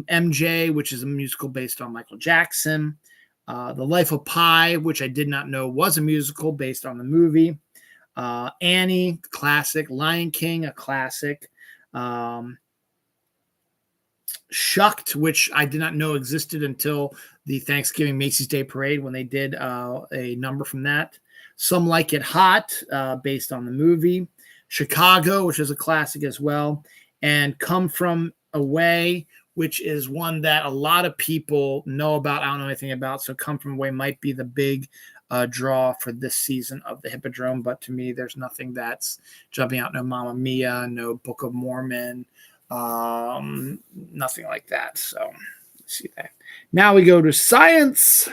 MJ, which is a musical based on Michael Jackson. The Life of Pi, which I did not know was a musical based on the movie. Annie, classic. Lion King, a classic. Shucked, which I did not know existed until the Thanksgiving Macy's Day Parade when they did a number from that. Some Like It Hot, based on the movie. Chicago, which is a classic as well. And Come From Away, which is one that a lot of people know about. I don't know anything about. So Come From Away might be the big draw for this season of the Hippodrome. But to me, there's nothing that's jumping out. No Mamma Mia, no Book of Mormon, nothing like that. So let's see that. Now we go to science.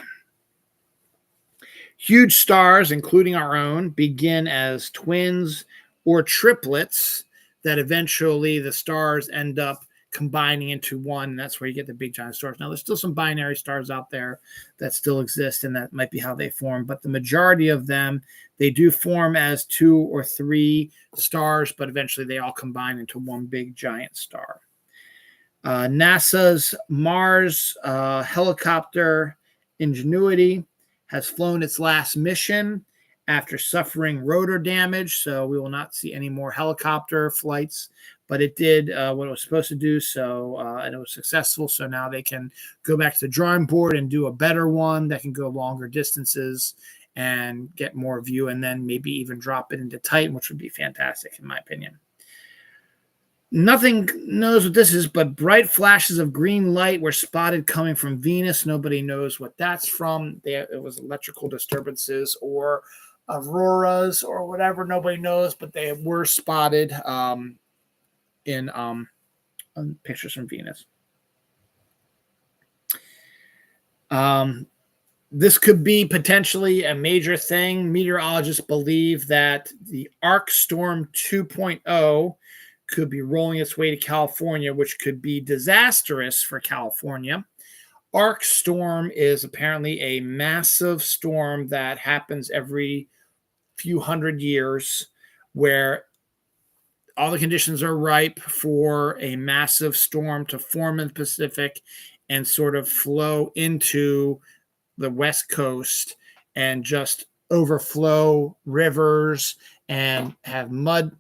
Huge stars, including our own, begin as twins or triplets that eventually the stars end up combining into one. And that's where you get the big giant stars. Now, there's still some binary stars out there that still exist, and that might be how they form. But the majority of them, they do form as 2 or 3 stars, but eventually they all combine into one big giant star. NASA's Mars helicopter Ingenuity has flown its last mission after suffering rotor damage, so we will not see any more helicopter flights, but it did what it was supposed to do, so and it was successful, so now they can go back to the drawing board and do a better one that can go longer distances and get more view, and then maybe even drop it into Titan, which would be fantastic in my opinion. Nothing knows what this is, but bright flashes of green light were spotted coming from Venus. Nobody knows what that's from. It was electrical disturbances or auroras or whatever. Nobody knows, but they were spotted in on pictures from Venus. This could be potentially a major thing. Meteorologists believe that the Arc Storm 2.0 could be rolling its way to California, which could be disastrous for California. Arc storm is apparently a massive storm that happens every few hundred years where all the conditions are ripe for a massive storm to form in the Pacific and sort of flow into the West Coast and just overflow rivers and have mud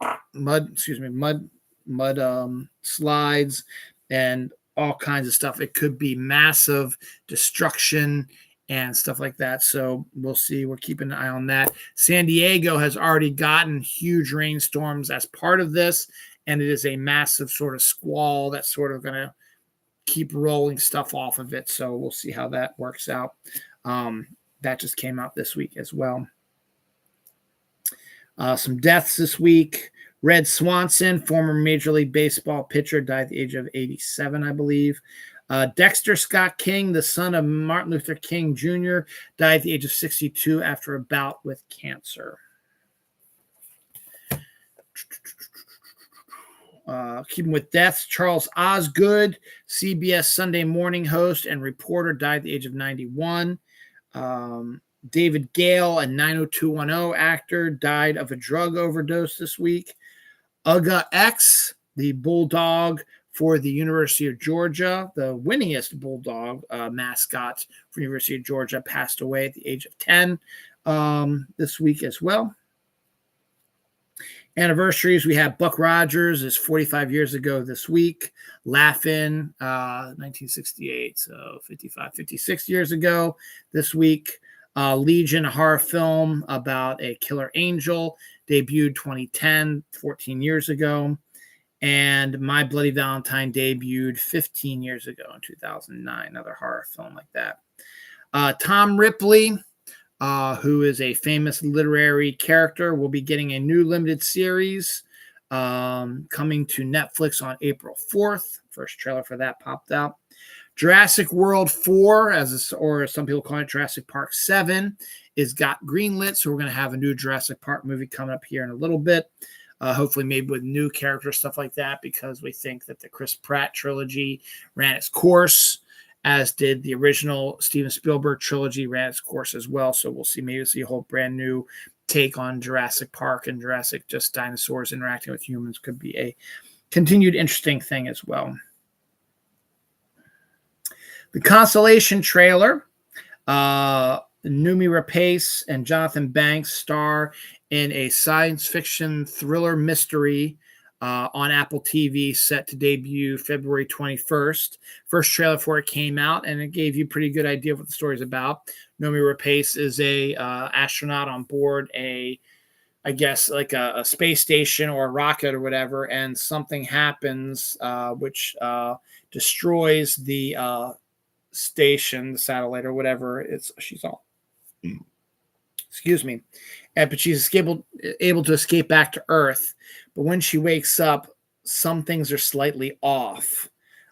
slides and all kinds of stuff. It could be massive destruction and stuff like that. So we'll see. We're keeping an eye on that. San Diego has already gotten huge rainstorms as part of this, and it is a massive sort of squall that's sort of going to keep rolling stuff off of it. So we'll see how that works out. That just came out this week as well. Some deaths this week. Red Swanson, former Major League Baseball pitcher, died at the age of 87, I believe. Dexter Scott King, the son of Martin Luther King Jr., died at the age of 62 after a bout with cancer. Keeping with deaths, Charles Osgood, CBS Sunday morning host and reporter, died at the age of 91. David Gale, a 90210 actor, died of a drug overdose this week. Uga X, the bulldog for the University of Georgia, the winningest bulldog mascot for the University of Georgia, passed away at the age of 10 this week as well. Anniversaries, we have Buck Rogers is 45 years ago this week. Laugh-In, 1968, so 56 years ago this week. Legion, a horror film about a killer angel, debuted 2010, 14 years ago. And My Bloody Valentine debuted 15 years ago in 2009, another horror film like that. Tom Ripley, who is a famous literary character, will be getting a new limited series coming to Netflix on April 4th. First trailer for that popped out. Jurassic World 4, or some people call it Jurassic Park 7, is got greenlit. So we're going to have a new Jurassic Park movie coming up here in a little bit. Hopefully maybe with new characters, stuff like that, because we think that the Chris Pratt trilogy ran its course, as did the original Steven Spielberg trilogy ran its course as well. So we'll see, maybe see a whole brand new take on Jurassic Park and Jurassic, just dinosaurs interacting with humans, could be a continued interesting thing as well. The Constellation trailer, Noomi Rapace and Jonathan Banks star in a science fiction thriller mystery on Apple TV, set to debut February 21st. First trailer for it came out, and it gave you a pretty good idea of what the story's about. Noomi Rapace is a astronaut on board I guess like a space station or a rocket or whatever, and something happens which destroys the station, the satellite or whatever she's on. Excuse me. But she's able to escape back to Earth. But when she wakes up, some things are slightly off.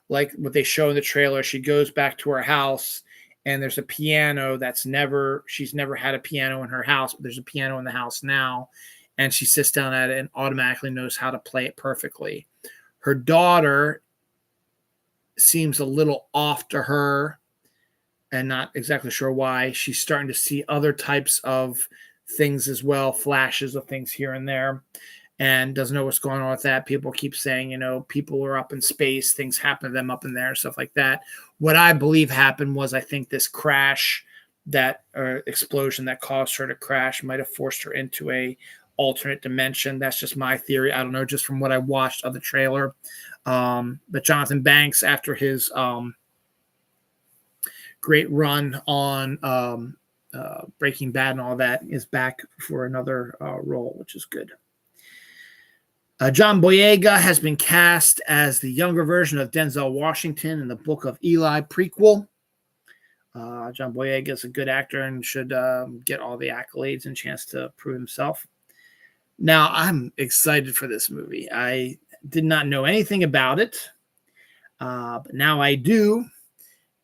Like what they show in the trailer, she goes back to her house and there's a piano she's never had a piano in her house, but there's a piano in the house now. and she sits down at it and automatically knows how to play it perfectly. Her daughter seems a little off to her and not exactly sure why. She's starting to see other types of things as well, flashes of things here and there, and doesn't know what's going on with that. People keep saying, people are up in space, things happen to them up in there, stuff like that. What I believe happened was, I think this crash, that explosion that caused her to crash, might have forced her into a alternate dimension. That's just my theory. I don't know, just from what I watched of the trailer. But Jonathan Banks, after his great run on Breaking Bad and all that, is back for another role, which is good. John Boyega has been cast as the younger version of Denzel Washington in the Book of Eli prequel. John Boyega is a good actor and should get all the accolades and chance to prove himself. Now, I'm excited for this movie. I did not know anything about it, but now I do.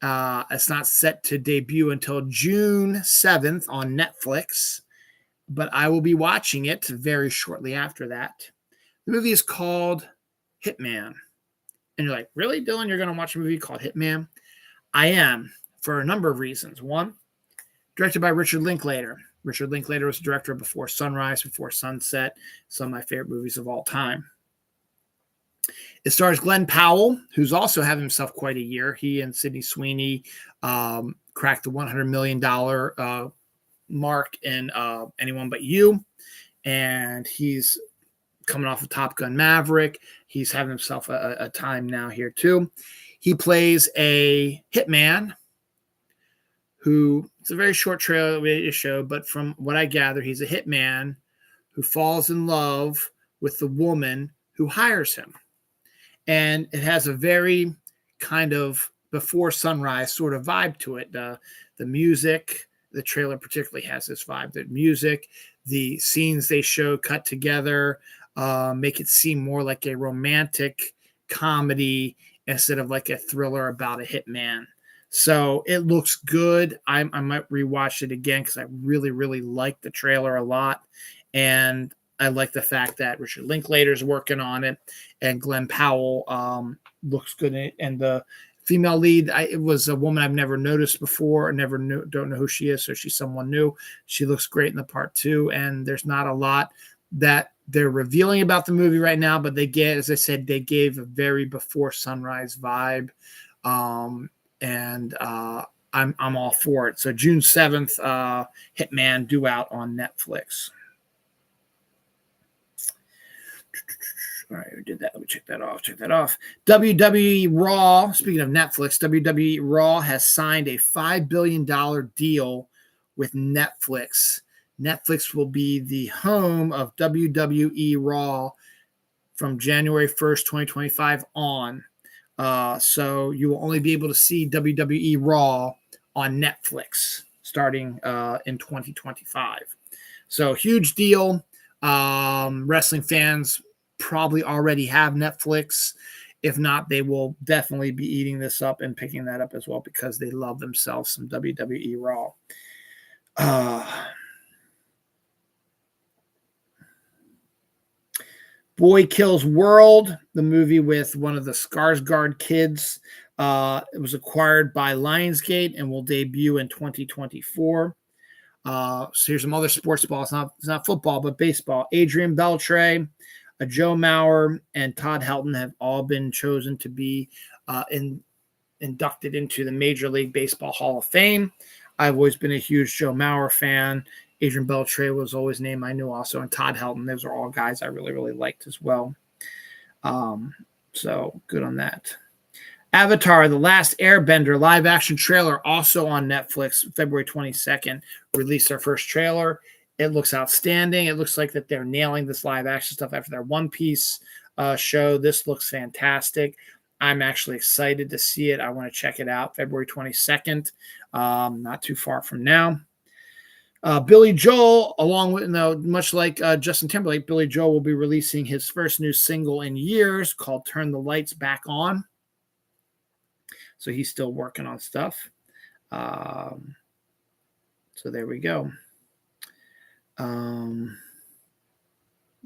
It's not set to debut until June 7th on Netflix, but I will be watching it very shortly after that. The movie is called Hitman. And you're like, really, Dylan? You're going to watch a movie called Hitman? I am, for a number of reasons. One, directed by Richard Linklater. Richard Linklater was the director of Before Sunrise, Before Sunset, some of my favorite movies of all time. It stars Glenn Powell, who's also having himself quite a year. He and Sydney Sweeney cracked the $100 million mark in Anyone But You. And he's coming off of Top Gun Maverick. He's having himself a time now here too. He plays a hitman who, it's a very short trailer that we show, but from what I gather, he's a hitman who falls in love with the woman who hires him. And it has a very kind of Before Sunrise sort of vibe to it. The music, the trailer particularly has this vibe. The music, the scenes they show cut together, make it seem more like a romantic comedy instead of like a thriller about a hitman. So it looks good. I might rewatch it again because I really, really like the trailer a lot. And I like the fact that Richard Linklater's working on it and Glenn Powell looks good in it. And the female lead, it was a woman I've never noticed before. Don't know who she is, so she's someone new. She looks great in the part too. And there's not a lot that they're revealing about the movie right now, but they get, as I said, they gave a very Before Sunrise vibe. And I'm all for it. So June 7th, Hitman due out on Netflix. All right, we did that. Let me check that off. WWE Raw, speaking of Netflix, WWE Raw has signed a $5 billion deal with Netflix. Netflix will be the home of WWE Raw from January 1st, 2025 on. So you will only be able to see WWE Raw on Netflix starting in 2025. So huge deal. Wrestling fans probably already have Netflix. If not, they will definitely be eating this up and picking that up as well because they love themselves some WWE Raw. Boy Kills World, the movie with one of the Skarsgård kids. It was acquired by Lionsgate and will debut in 2024. So here's some other sports ball. It's not football, but baseball. Adrian Beltre, Joe Mauer, and Todd Helton have all been chosen to be inducted into the Major League Baseball Hall of Fame. I've always been a huge Joe Mauer fan. Adrian Beltre was always a name I knew also, and Todd Helton. Those are all guys I really, really liked as well. So good on that. Avatar, The Last Airbender live action trailer also on Netflix, February 22nd, released their first trailer. It looks outstanding. It looks like that they're nailing this live action stuff after their One Piece show. This looks fantastic. I'm actually excited to see it. I want to check it out February 22nd, not too far from now. Billy Joel, along with, much like Justin Timberlake, Billy Joel will be releasing his first new single in years called Turn the Lights Back On. So he's still working on stuff. So there we go.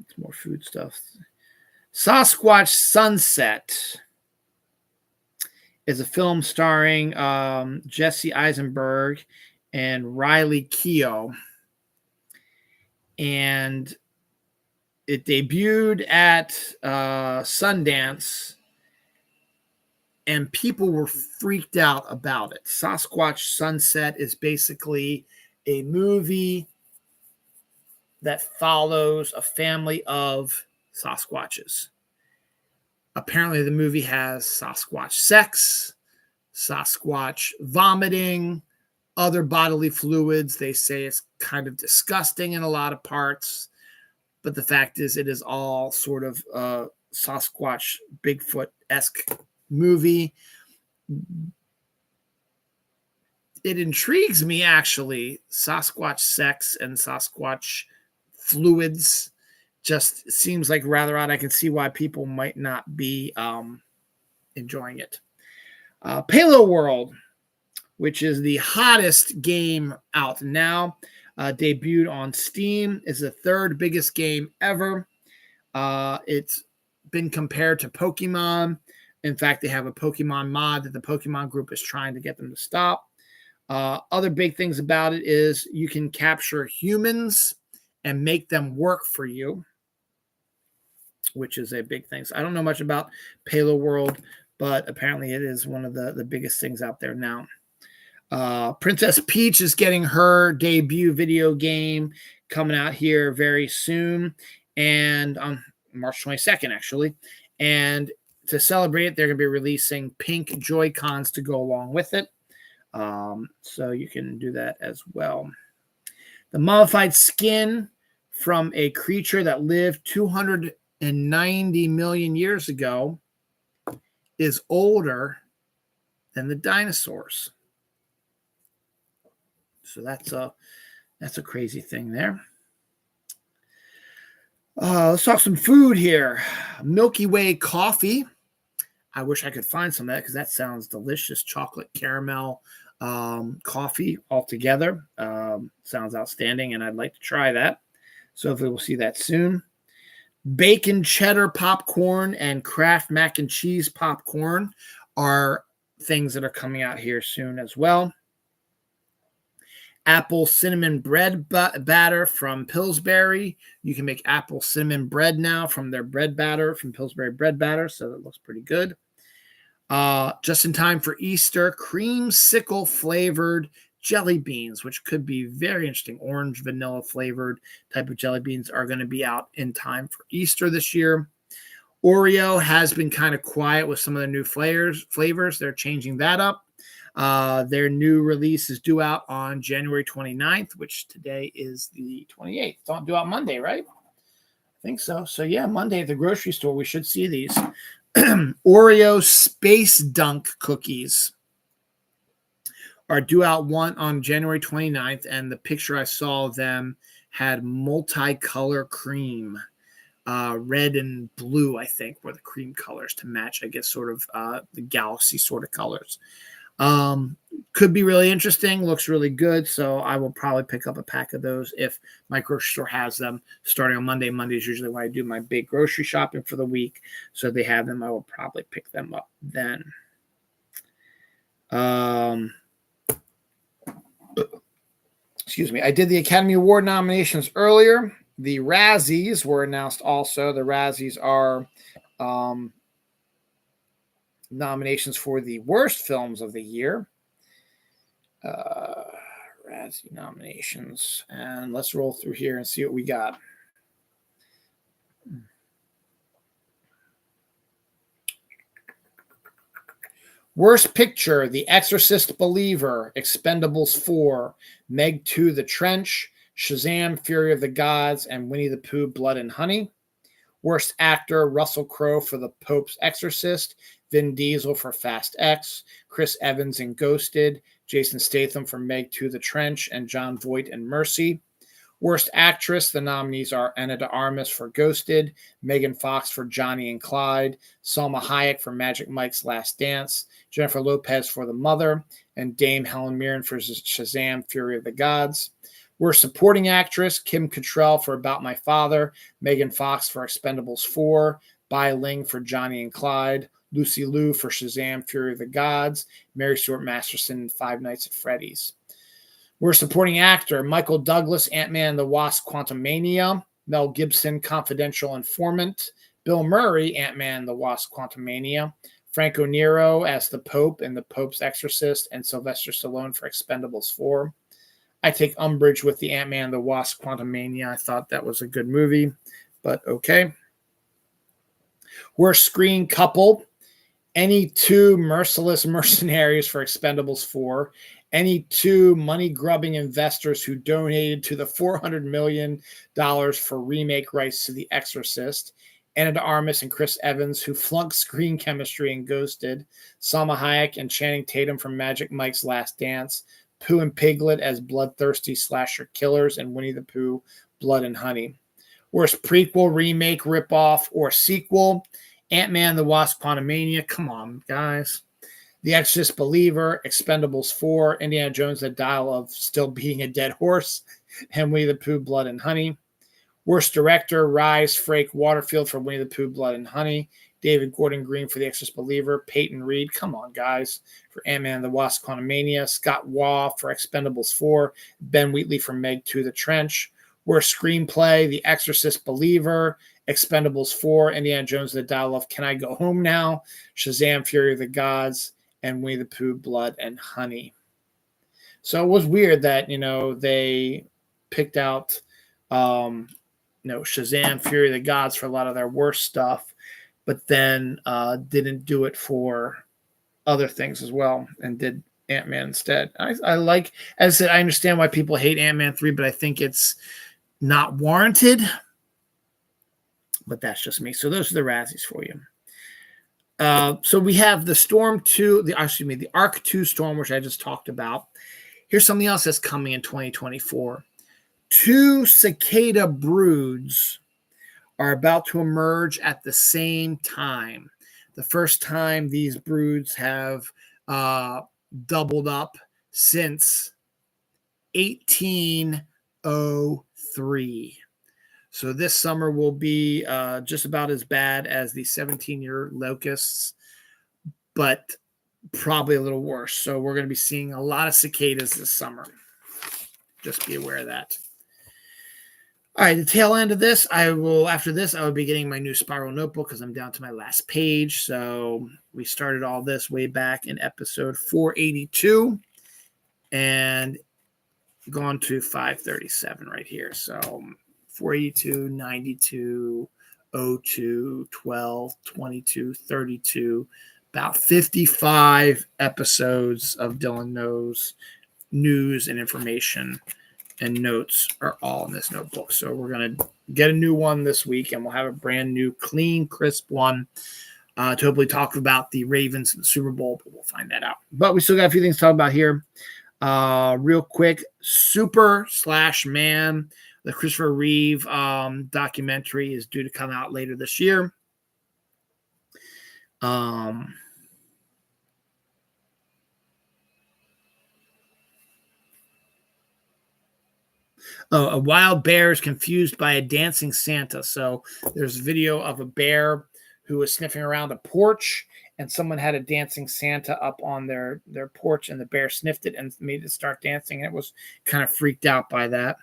It's more food stuff. Sasquatch Sunset is a film starring Jesse Eisenberg and Riley Keough. And it debuted at Sundance, and people were freaked out about it. Sasquatch Sunset is basically a movie that follows a family of Sasquatches. Apparently, the movie has Sasquatch sex, Sasquatch vomiting, other bodily fluids. They say it's kind of disgusting in a lot of parts, but the fact is it is all sort of a Sasquatch, Bigfoot-esque movie. It intrigues me, actually. Sasquatch sex and Sasquatch fluids just seems like rather odd. I can see why people might not be enjoying it. Palo World, which is the hottest game out now, debuted on Steam, is the third biggest game ever. It's been compared to Pokemon. In fact, they have a Pokemon mod that the Pokemon group is trying to get them to stop. Other big things about it is you can capture humans and make them work for you, which is a big thing. So I don't know much about Palo World, but apparently it is one of the biggest things out there now. Princess Peach is getting her debut video game coming out here very soon, and on March 22nd, actually. And to celebrate it, they're going to be releasing pink Joy-Cons to go along with it. So you can do that as well. The mummified skin from a creature that lived 290 million years ago is older than the dinosaurs. So that's a crazy thing there. Let's talk some food here. Milky Way coffee. I wish I could find some of that because that sounds delicious. Chocolate caramel coffee altogether. Sounds outstanding, and I'd like to try that. So hopefully we'll see that soon. Bacon cheddar popcorn and Kraft mac and cheese popcorn are things that are coming out here soon as well. Apple cinnamon bread batter from Pillsbury. You can make apple cinnamon bread now from their bread batter, from Pillsbury bread batter, so that looks pretty good. Just in time for Easter, creamsicle flavored jelly beans, which could be very interesting. Orange vanilla flavored type of jelly beans are going to be out in time for Easter this year. Oreo has been kind of quiet with some of the new flavors. They're changing that up. Their new release is due out on January 29th, which today is the 28th. Don't due out Monday, right? I think so. So yeah, Monday at the grocery store, we should see these. Oreo Space Dunk cookies are due out one on January 29th, and the picture I saw of them had multicolor cream. Red and blue, I think, were the cream colors to match, I guess, sort of the galaxy sort of colors. Could be really interesting. Looks really good. So I will probably pick up a pack of those if my grocery store has them starting on Monday. Monday is usually when I do my big grocery shopping for the week. So if they have them, I will probably pick them up then. Excuse me. I did the Academy Award nominations earlier. The Razzies were announced also. The Razzies are nominations for the worst films of the year. Razzie nominations. And let's roll through here and see what we got. Worst Picture: The Exorcist Believer, Expendables 4, Meg 2: The Trench, Shazam! Fury of the Gods, and Winnie the Pooh: Blood and Honey. Worst Actor: Russell Crowe for The Pope's Exorcist, Vin Diesel for Fast X, Chris Evans in Ghosted, Jason Statham for Meg 2: The Trench, and Jon Voight in Mercy. Worst Actress: the nominees are Ana de Armas for Ghosted, Megan Fox for Johnny and Clyde, Salma Hayek for Magic Mike's Last Dance, Jennifer Lopez for The Mother, and Dame Helen Mirren for Shazam! Fury of the Gods. Worst supporting actress, Kim Cattrall for About My Father, Megan Fox for Expendables 4, Bai Ling for Johnny and Clyde, Lucy Liu for Shazam! Fury of the Gods, Mary Stuart Masterson in Five Nights at Freddy's. Worst supporting actor, Michael Douglas, Ant-Man and the Wasp: Quantumania, Mel Gibson, Confidential Informant, Bill Murray, Ant-Man and the Wasp: Quantumania, Franco Nero as the Pope in The Pope's Exorcist, and Sylvester Stallone for Expendables 4. I take umbrage with the Ant-Man and the Wasp: Quantumania. I thought that was a good movie, but okay. Worst screen couple, any two merciless mercenaries for Expendables 4, any two money-grubbing investors who donated to the $400 million for remake rights to The Exorcist, Anna de Armas and Chris Evans, who flunked screen chemistry and ghosted, Salma Hayek and Channing Tatum from Magic Mike's Last Dance, Pooh and Piglet as bloodthirsty slasher killers, and Winnie the Pooh, Blood and Honey. Worst prequel, remake, ripoff, or sequel, Ant-Man and the Wasp: Quantumania. Come on, guys. The Exorcist Believer, Expendables 4, Indiana Jones, The Dial of Still Beating a Dead Horse, and Winnie the Pooh, Blood and Honey. Worst director, Rise Frake Waterfield for Winnie the Pooh, Blood and Honey, David Gordon Green for The Exorcist Believer, Peyton Reed, come on, guys, for Ant-Man and the Wasp: Quantumania, Scott Waugh for Expendables 4, Ben Wheatley for Meg 2: The Trench. Worst screenplay, The Exorcist Believer, Expendables 4, Indiana Jones, The Dial of Can I Go Home Now, Shazam! Fury of the Gods, and Winnie the Pooh, Blood and Honey. So it was weird that, they picked out, Shazam! Fury of the Gods for a lot of their worst stuff, but then didn't do it for other things as well and did Ant-Man instead. I like, as I said, I understand why people hate Ant-Man 3, but I think it's not warranted. But that's just me. So those are the Razzies for you. So we have the the Arc 2 Storm, which I just talked about. Here's something else that's coming in 2024. 2 cicada broods are about to emerge at the same time. The first time these broods have doubled up since 1803. So this summer will be just about as bad as the 17-year locusts, but probably a little worse. So we're going to be seeing a lot of cicadas this summer. Just be aware of that. All right, the tail end of this, after this, I will be getting my new spiral notebook because I'm down to my last page. So we started all this way back in episode 482 and gone to 537 right here. So 482, 92, 02, 12, 22, 32, about 55 episodes of Dylan Knows news and information and notes are all in this notebook. So we're going to get a new one this week, and we'll have a brand new, clean, crisp one to hopefully talk about the Ravens and the Super Bowl, but we'll find that out. But we still got a few things to talk about here. Real quick, Super/Man, the Christopher Reeve documentary is due to come out later this year. A wild bear is confused by a dancing Santa. So there's a video of a bear who was sniffing around a porch, and someone had a dancing Santa up on their porch, and the bear sniffed it and made it start dancing. And it was kind of freaked out by that.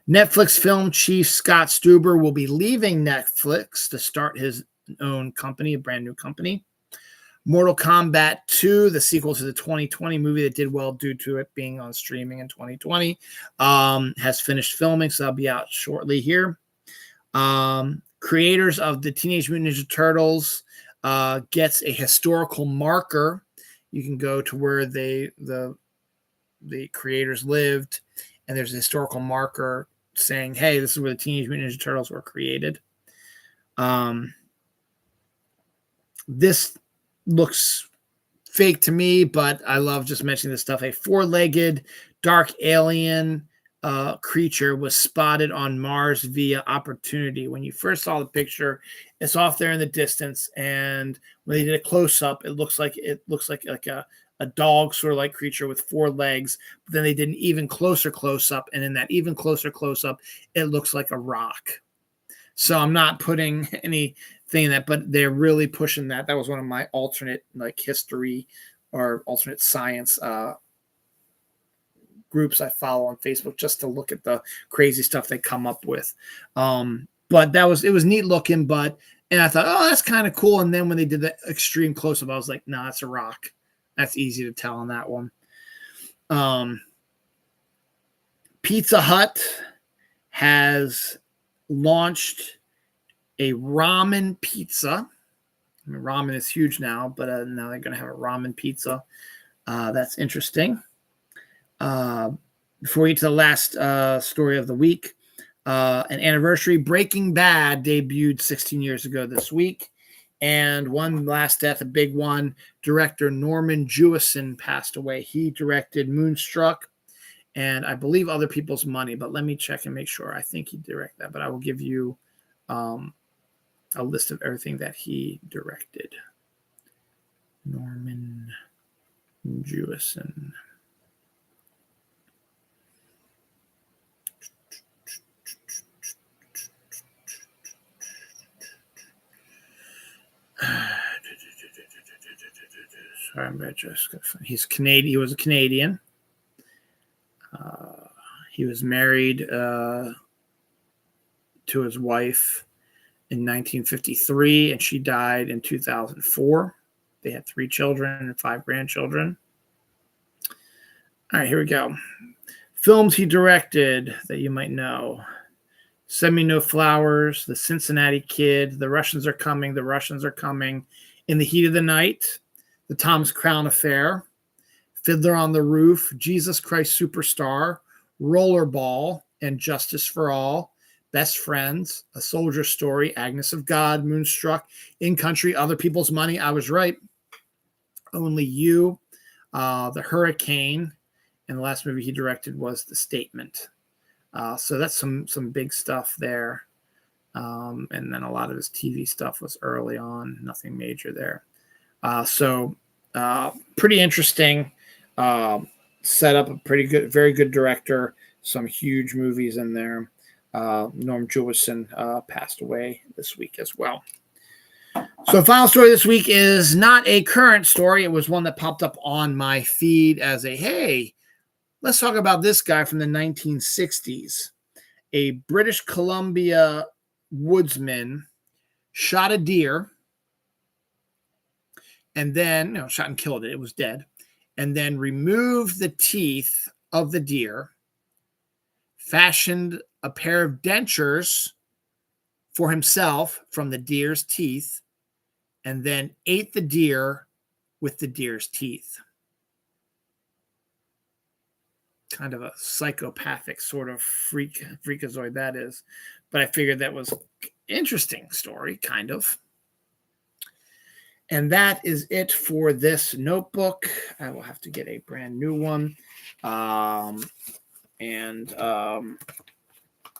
Netflix film chief Scott Stuber will be leaving Netflix to start his own company, a brand new company. Mortal Kombat 2, the sequel to the 2020 movie that did well due to it being on streaming in 2020, has finished filming, so that'll be out shortly here. Creators of the Teenage Mutant Ninja Turtles gets a historical marker. You can go to where the creators lived, and there's a historical marker saying, hey, this is where the Teenage Mutant Ninja Turtles were created. This looks fake to me, but I love just mentioning this stuff. A 4-legged dark alien creature was spotted on Mars via Opportunity. When you first saw the picture, it's off there in the distance, and when they did a close-up, it looks like a a dog sort of like creature with 4 legs. But then they did an even closer close up, and in that even closer close up, it looks like a rock. So I'm not putting anything in that, but they're really pushing that. That was one of my alternate like history or alternate science groups I follow on Facebook just to look at the crazy stuff they come up with. But it was neat looking, and I thought, oh, that's kind of cool. And then when they did the extreme close up, I was like, no, that's a rock. That's easy to tell on that one. Pizza Hut has launched a ramen pizza. I mean, ramen is huge now, but now they're going to have a ramen pizza. That's interesting. Before we get to the last story of the week, an anniversary, Breaking Bad debuted 16 years ago this week. And one last death, a big one, director Norman Jewison passed away. He directed Moonstruck and I believe Other People's Money, but let me check and make sure. I think he directed that, but I will give you a list of everything that he directed. Norman Jewison. Sorry, he's Canadian. He was a Canadian. He was married to his wife in 1953, and she died in 2004. They had 3 children and 5 grandchildren. All right, here we go. Films he directed that you might know. Send Me No Flowers, The Cincinnati Kid, The Russians Are Coming, The Russians Are Coming, In the Heat of the Night, The Thomas Crown Affair, Fiddler on the Roof, Jesus Christ Superstar, Rollerball, and Justice for All, Best Friends, A Soldier's Story, Agnes of God, Moonstruck, In Country, Other People's Money, I was right, Only You, The Hurricane, and the last movie he directed was The Statement. So that's some big stuff there. And then a lot of his TV stuff was early on, nothing major there. So pretty interesting setup, a pretty good, very good director, some huge movies in there. Norm Jewison passed away this week as well. So the final story this week is not a current story. It was one that popped up on my feed as a, hey, let's talk about this guy from the 1960s. A British Columbia woodsman shot a deer and then, shot and killed it. It was dead. And then removed the teeth of the deer, fashioned a pair of dentures for himself from the deer's teeth, and then ate the deer with the deer's teeth. Kind of a psychopathic sort of freakazoid that is. But I figured that was an interesting story, kind of. And that is it for this notebook. I will have to get a brand new one. And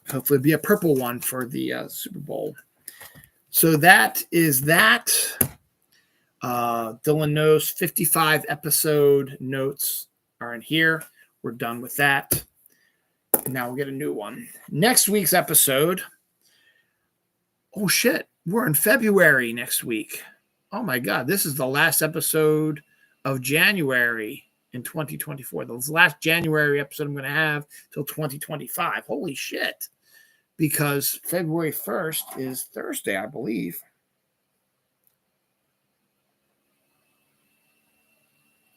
hopefully be a purple one for the Super Bowl. So that is that. Dylan knows 55 episode notes are in here. We're done with that. Now we'll get a new one. Next week's episode. Oh, shit. We're in February next week. Oh, my God. This is the last episode of January in 2024. The last January episode I'm going to have till 2025. Holy shit. Because February 1st is Thursday, I believe.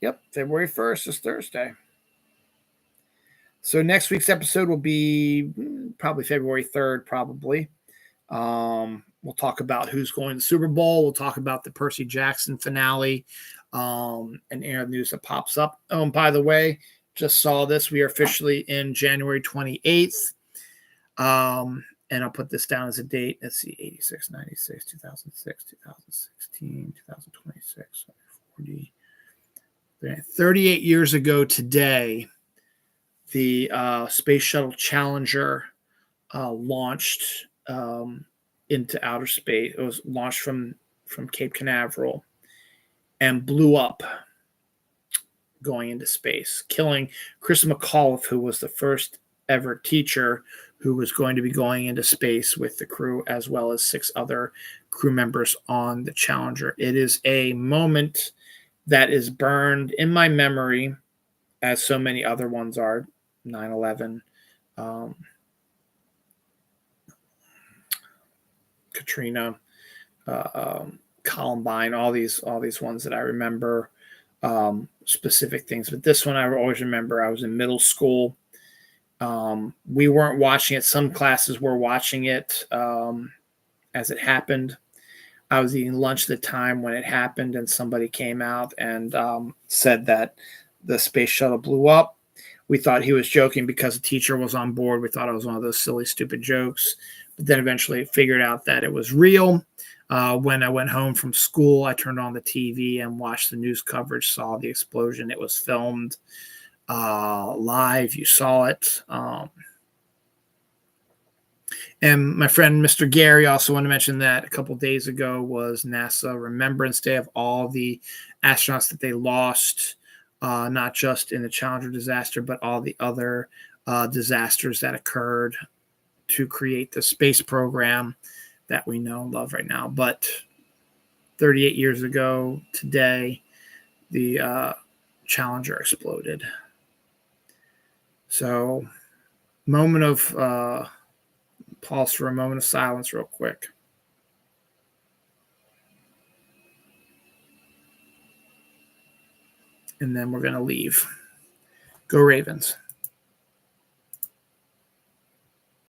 Yep, February 1st is Thursday. So next week's episode will be probably February 3rd, probably. We'll talk about who's going to the Super Bowl. We'll talk about the Percy Jackson finale and air news that pops up. Oh, and by the way, just saw this. We are officially in January 28th. And I'll put this down as a date. Let's see, 86, 96, 2006, 2016, 2026, 40. 38 years ago today, the Space Shuttle Challenger launched into outer space. It was launched from Cape Canaveral and blew up going into space, killing Chris McAuliffe, who was the first ever teacher who was going to be going into space with the crew, as well as 6 other crew members on the Challenger. It is a moment that is burned in my memory, as so many other ones are. 9/11, Katrina, Columbine, all these ones that I remember, specific things. But this one I always remember. I was in middle school. We weren't watching it. Some classes were watching it as it happened. I was eating lunch at the time when it happened, and somebody came out and said that the space shuttle blew up. We thought he was joking because the teacher was on board. We thought it was one of those silly, stupid jokes. But then eventually figured out that it was real. When I went home from school, I turned on the TV and watched the news coverage, saw the explosion. It was filmed live. You saw it. And my friend, Mr. Gary, also wanted to mention that a couple days ago was NASA Remembrance Day of all the astronauts that they lost, not just in the Challenger disaster, but all the other disasters that occurred to create the space program that we know and love right now. But 38 years ago today, the Challenger exploded. So, moment of pause for a moment of silence real quick. And then we're going to leave. Go Ravens.